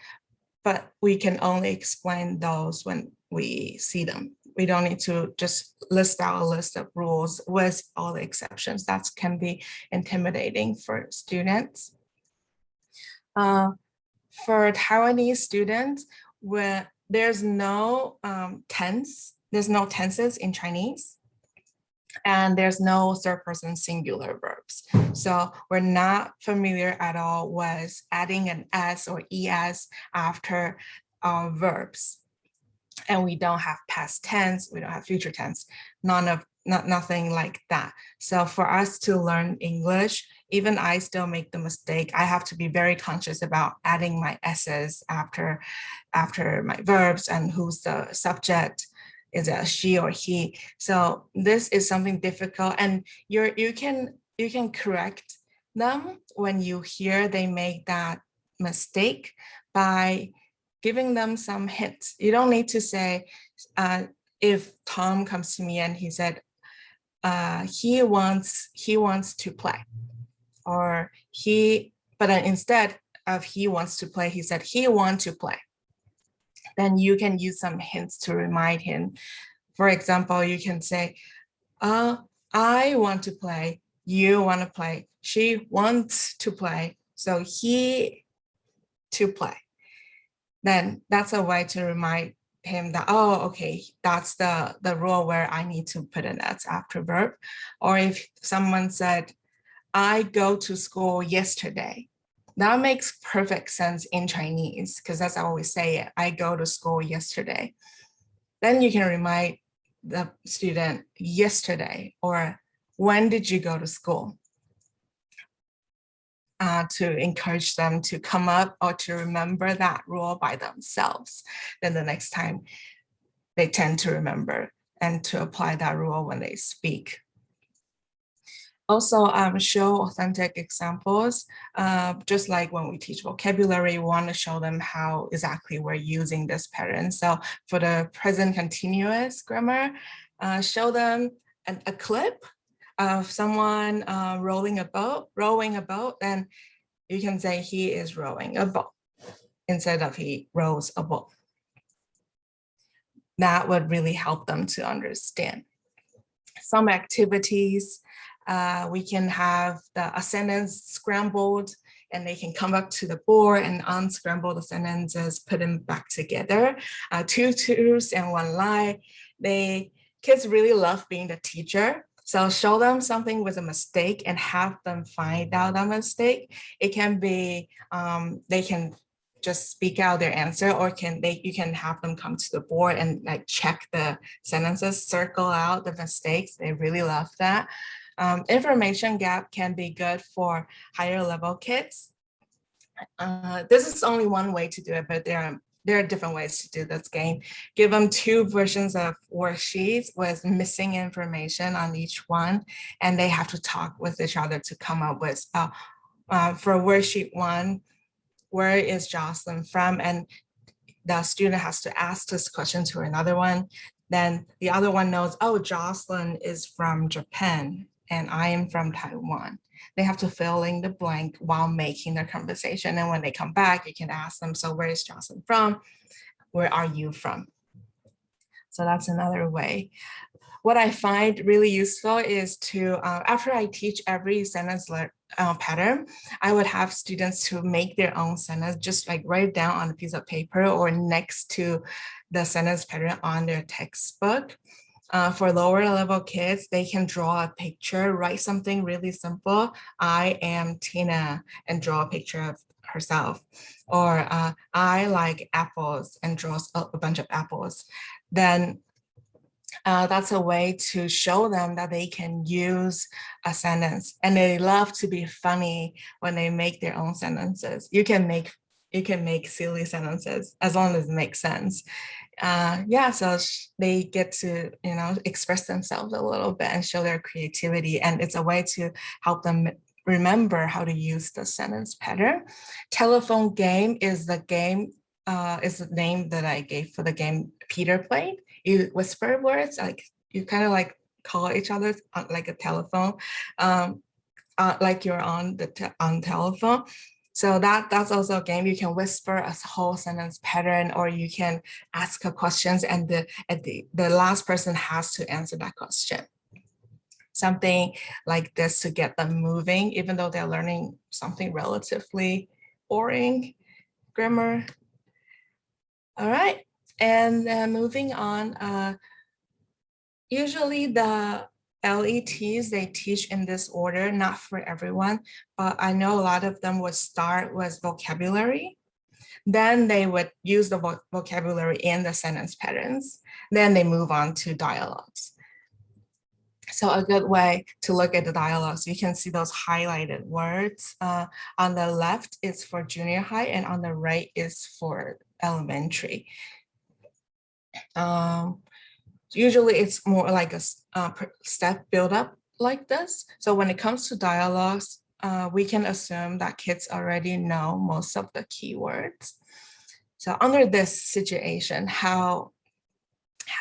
S2: but we can only explain those when we see them. We don't need to just list out a list of rules with all the exceptions. That can be intimidating for students. For Taiwanese students, where there's no there's no tenses in Chinese, and there's no third person singular verbs. So we're not familiar at all with adding an S or ES after our verbs. And we don't have past tense, we don't have future tense, nothing like that. So for us to learn English, even I still make the mistake. I have to be very conscious about adding my S's after my verbs and who's the subject. Is it a she or he? So this is something difficult, and you can correct them when you hear they make that mistake by giving them some hints. You don't need to say, if Tom comes to me and he said, he wants to play, or but then instead of he wants to play, he said he wants to play. Then you can use some hints to remind him. For example, you can say, I want to play, you want to play, she wants to play, so he to play. Then that's a way to remind him that, oh, okay, that's the rule where I need to put an S after verb. Or if someone said, I go to school yesterday, that makes perfect sense in Chinese, because that's how we say it. I go to school yesterday. Then you can remind the student yesterday, or when did you go to school? To encourage them to come up or to remember that rule by themselves. Then the next time they tend to remember and to apply that rule when they speak. Also, show authentic examples. Just like when we teach vocabulary, we want to show them how exactly we're using this pattern. So for the present continuous grammar, show them a clip of someone rowing a boat, and you can say he is rowing a boat instead of he rows a boat. That would really help them to understand. Some activities, we can have a sentence scrambled, and they can come back to the board and unscramble the sentences, put them back together. 2 twos and 1 lie. Kids really love being the teacher. So show them something with a mistake and have them find out that mistake. It can be, they can just speak out their answer, or you can have them come to the board and like check the sentences, circle out the mistakes. They really love that. Information gap can be good for higher level kids. This is only one way to do it, but there are different ways to do this game. Give them 2 versions of worksheets with missing information on each one, and they have to talk with each other to come up with, for worksheet 1, where is Jocelyn from? And the student has to ask this question to another one. Then the other one knows, oh, Jocelyn is from Japan and I am from Taiwan. They have to fill in the blank while making their conversation. And when they come back, you can ask them, so where is Jocelyn from? Where are you from? So that's another way. What I find really useful is to, after I teach every sentence pattern, I would have students to make their own sentence, just like write it down on a piece of paper or next to the sentence pattern on their textbook. For lower level kids, they can draw a picture, write something really simple. I am Tina, and draw a picture of herself. Or I like apples, and draws a bunch of apples. Then that's a way to show them that they can use a sentence, and they love to be funny when they make their own sentences. You can make silly sentences as long as it makes sense. Yeah, so they get to, express themselves a little bit and show their creativity, and it's a way to help them remember how to use the sentence pattern. Telephone game is the name that I gave for the game Peter played. You whisper words, like you kind of like call each other on like a telephone, like you're on telephone. So that's also a game. You can whisper a whole sentence pattern, or you can ask a questions, and the last person has to answer that question. Something like this to get them moving, even though they're learning something relatively boring grammar. All right, and then moving on. Usually the LETs, they teach in this order, not for everyone, but I know a lot of them would start with vocabulary. Then they would use the vocabulary in the sentence patterns. Then they move on to dialogues. So a good way to look at the dialogues, you can see those highlighted words. On the left is for junior high, and on the right is for elementary. Usually it's more like a step build up like this. So when it comes to dialogues, we can assume that kids already know most of the keywords. So under this situation, how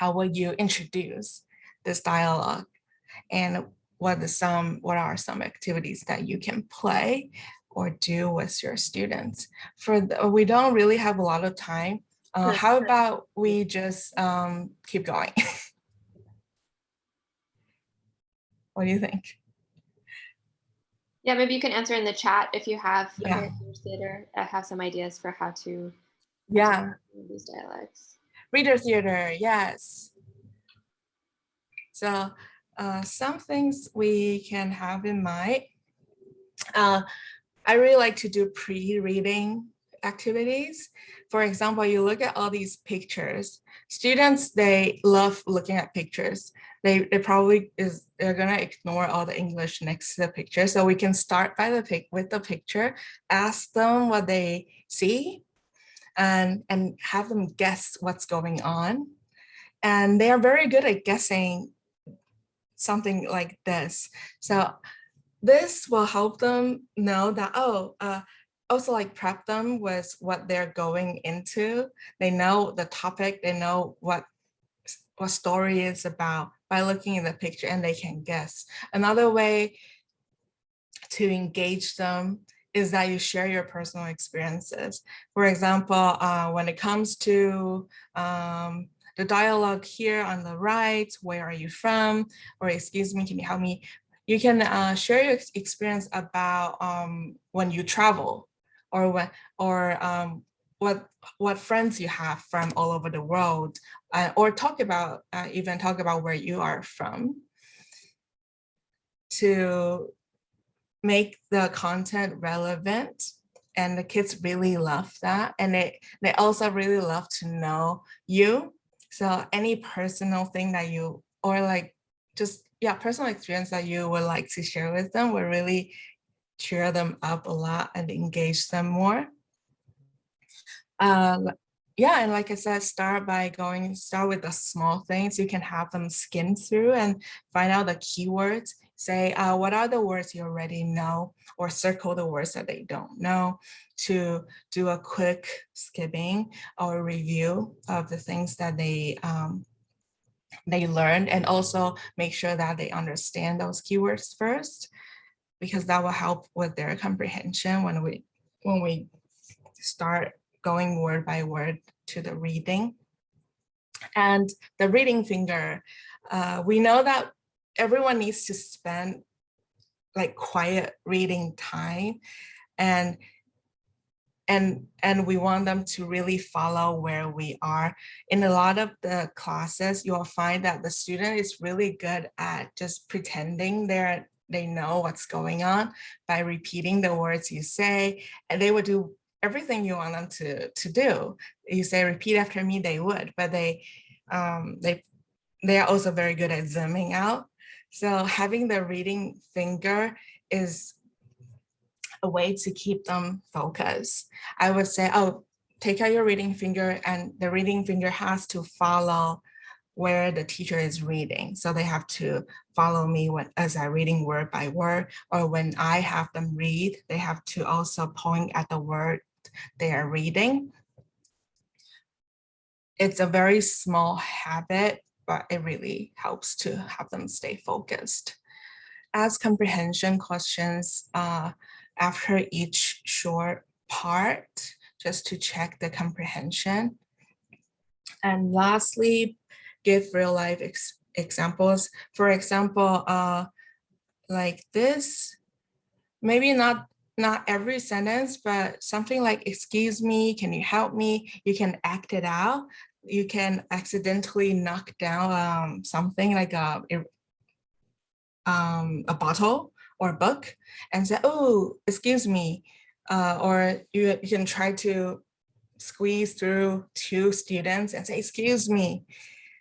S2: would you introduce this dialogue? And what are some activities that you can play or do with your students? We don't really have a lot of time. How about we just keep going? What do you think?
S1: Yeah, maybe you can answer in the chat if you have
S2: Yeah.
S1: theater, have some ideas for how to these dialects.
S2: Reader theater, yes. So some things we can have in mind. I really like to do pre-reading activities. For example, you look at all these pictures. Students, they love looking at pictures. They're gonna ignore all the English next to the picture. So we can start with the picture, ask them what they see, and have them guess what's going on. And they are very good at guessing something like this. So this will help them know that, also like prep them with what they're going into. They know the topic, they know what story is about by looking at the picture, and they can guess. Another way to engage them is that you share your personal experiences. For example, when it comes to the dialogue here on the right, where are you from? Or excuse me, can you help me? You can share your experience about when you travel, or what friends you have from all over the world, or even talk about where you are from, to make the content relevant. And the kids really love that, and they also really love to know you. So any personal thing that you, or like just personal experience that you would like to share with them will really cheer them up a lot and engage them more. And like I said, start with the small things. You can have them skim through and find out the keywords. Say, what are the words you already know, or circle the words that they don't know, to do a quick skimming or review of the things that they learned, and also make sure that they understand those keywords first, because that will help with their comprehension when we start going word by word to the reading. And the reading finger, we know that everyone needs to spend like quiet reading time, and and we want them to really follow where we are. In a lot of the classes, you'll find that the student is really good at just pretending they know what's going on by repeating the words you say, and they would do everything you want them to do. You say repeat after me, they would, but they are also very good at zooming out. So having the reading finger is a way to keep them focused. I would say, oh, take out your reading finger, and the reading finger has to follow where the teacher is reading. So they have to follow me as I'm reading word by word, or when I have them read, they have to also point at the word they are reading. It's a very small habit, but it really helps to have them stay focused. Ask comprehension questions after each short part, just to check the comprehension. And lastly, give real life examples. For example, like this, maybe not every sentence, but something like, excuse me, can you help me? You can act it out. You can accidentally knock down something like a bottle or a book and say, oh, excuse me. Or you can try to squeeze through two students and say, excuse me.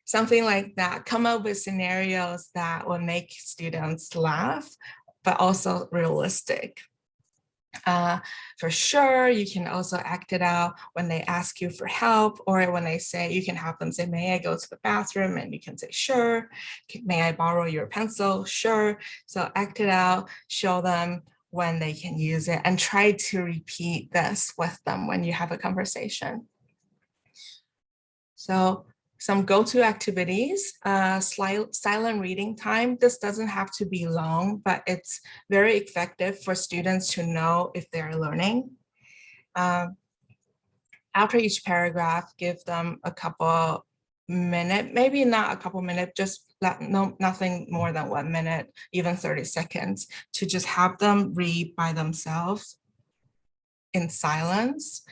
S2: Something like that. Come up with scenarios that will make students laugh, but also realistic. For sure, you can also act it out when they ask you for help, or when they say, you can have them say, may I go to the bathroom? And you can say, sure. May I borrow your pencil? Sure. So act it out, show them when they can use it, and try to repeat this with them when you have a conversation. So some go-to activities, silent reading time. This doesn't have to be long, but it's very effective for students to know if they're learning. After each paragraph, give them a couple minutes, maybe not a couple minutes, just nothing more than 1 minute, even 30 seconds, to just have them read by themselves in silence.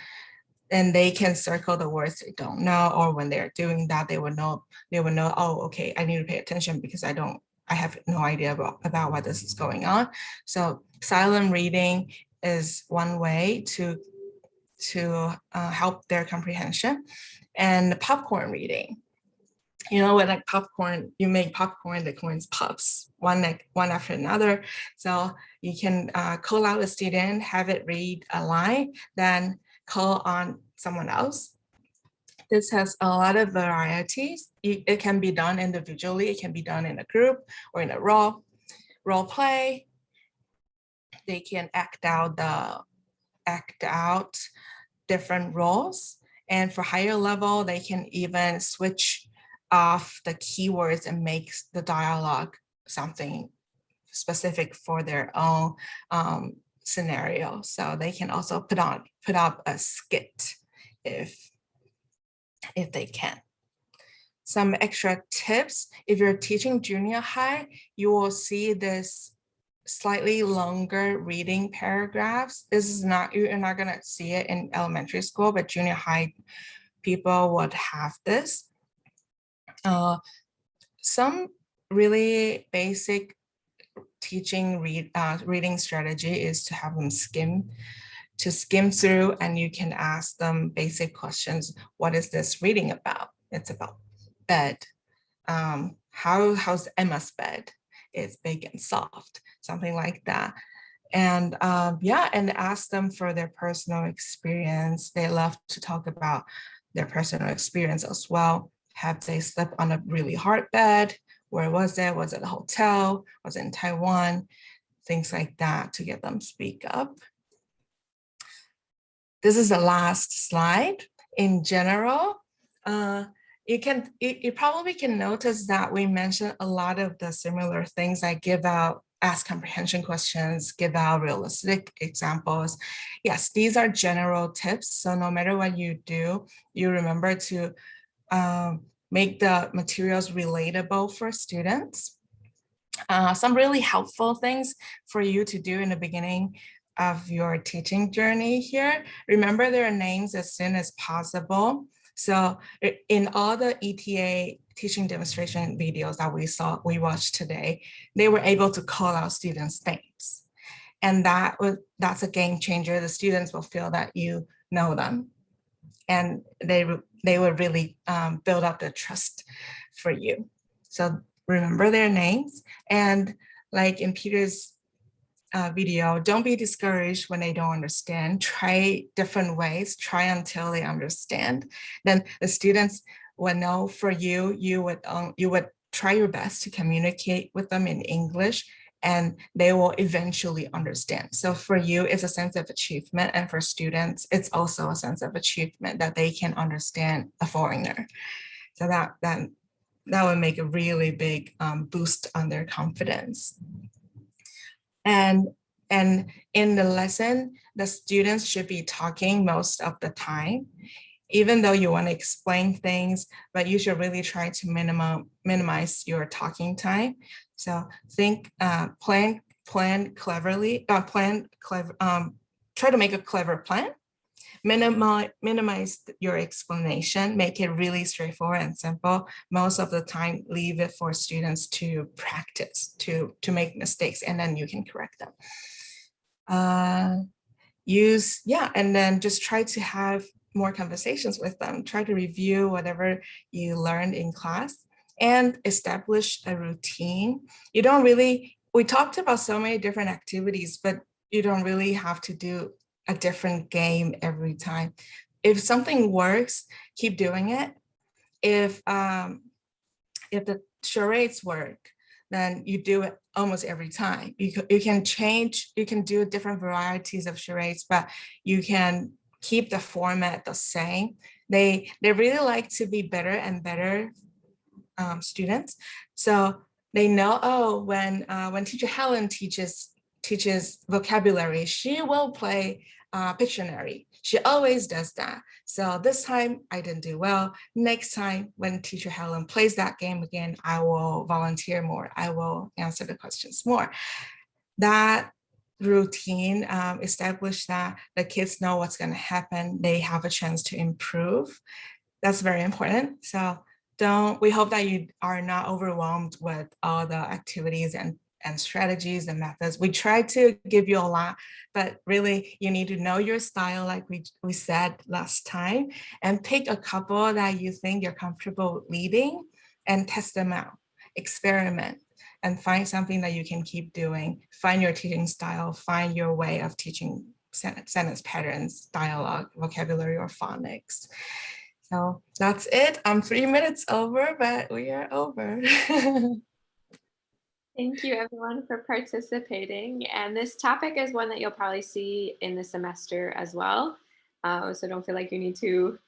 S2: And they can circle the words they don't know, or when they're doing that, they would know, oh, okay, I need to pay attention because I have no idea about what this is going on. So silent reading is one way to help their comprehension. And popcorn reading. You know, when like popcorn, you make popcorn, the corns pops one after another. So you can call out a student, have it read a line, then call on someone else. This has a lot of varieties. It can be done individually, it can be done in a group or in a role play. They can act out different roles. And for higher level, they can even switch off the keywords and make the dialogue something specific for their own scenario. So they can also put up a skit if they can. Some extra tips: if you're teaching junior high, you will see this slightly longer reading paragraphs. You're not gonna see it in elementary school, but junior high people would have this. Some really basic teaching reading strategy is to have them skim through, and you can ask them basic questions. What is this reading about? It's about bed. How's Emma's bed? It's big and soft, something like that. And and ask them for their personal experience. They love to talk about their personal experience as well. Have they slept on a really hard bed? Where was it? Was it a hotel? Was it in Taiwan? Things like that to get them speak up. This is the last slide. In general, you probably can notice that we mentioned a lot of the similar things. I ask comprehension questions, give out realistic examples. Yes, these are general tips. So no matter what you do, you remember to make the materials relatable for students. Some really helpful things for you to do in the beginning of your teaching journey here, remember their names as soon as possible. So in all the ETA teaching demonstration videos that we watched today, they were able to call out students' names. And that's a game changer. The students will feel that you know them, and they will really build up the trust for you. So remember their names, and like in Peter's video, don't be discouraged when they don't understand. Try different ways, try until they understand. Then the students will know for you, you would try your best to communicate with them in English, and they will eventually understand. So for you, it's a sense of achievement, and for students, it's also a sense of achievement that they can understand a foreigner. So that would make a really big boost on their confidence. And in the lesson, the students should be talking most of the time, even though you want to explain things, but you should really try to minimize your talking time. So think, plan cleverly, try to make a clever plan, minimize your explanation, make it really straightforward and simple. Most of the time, leave it for students to practice, to make mistakes, and then you can correct them. And then just try to have more conversations with them. Try to review whatever you learned in class and establish a routine. You don't really, we talked about so many different activities, but you don't really have to do a different game every time. If something works, keep doing it. If the charades work, then you do it almost every time. You can change, you can do different varieties of charades, but you can keep the format the same. They really like to be better and better students. So they know, oh, when teacher Helen teaches vocabulary, she will play Pictionary. She always does that. So this time I didn't do well. Next time when teacher Helen plays that game again, I will volunteer more. I will answer the questions more. That routine established that the kids know what's going to happen. They have a chance to improve. That's very important. So we hope that you are not overwhelmed with all the activities and strategies and methods. We try to give you a lot, but really you need to know your style, like we said last time, and pick a couple that you think you're comfortable leading and test them out, experiment, and find something that you can keep doing. Find your teaching style, find your way of teaching sentence patterns, dialogue, vocabulary, or phonics. So that's it. I'm 3 minutes over, but we are over.
S1: Thank you everyone for participating. And this topic is one that you'll probably see in the semester as well. So don't feel like you need to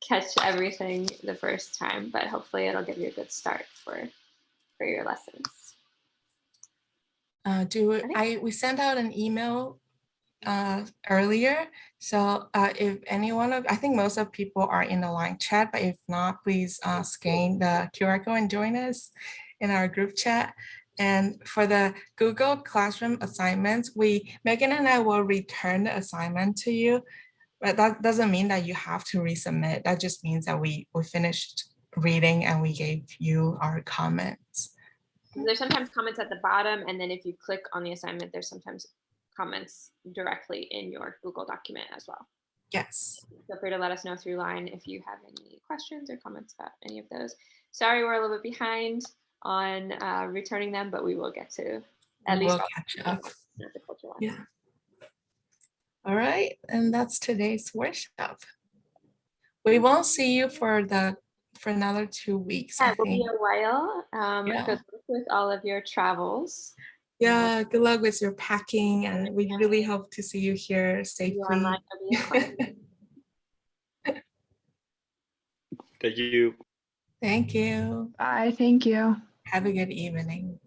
S1: catch everything the first time, but hopefully it'll give you a good start for your lessons.
S2: We sent out an email earlier. So if anyone I think most of people are in the line chat, but if not, please scan the QR code and join us in our group chat. And for the Google Classroom assignments, Megan and I will return the assignment to you, but that doesn't mean that you have to resubmit. That just means that we finished reading and we gave you our comments.
S1: There's sometimes comments at the bottom, and then if you click on the assignment, there's sometimes comments directly in your Google document as well.
S2: Yes.
S1: Feel free to let us know through line if you have any questions or comments about any of those. Sorry, we're a little bit behind on returning them, but we will get to at least
S2: catch up. Yeah. All right, and that's today's workshop. We won't see you for another 2 weeks.
S1: Yeah, it will be a while. Good luck with all of your travels.
S2: Yeah, good luck with your packing, and we really hope to see you here safely.
S13: Thank you.
S2: Thank you.
S6: Bye. Thank you.
S2: Have a good evening.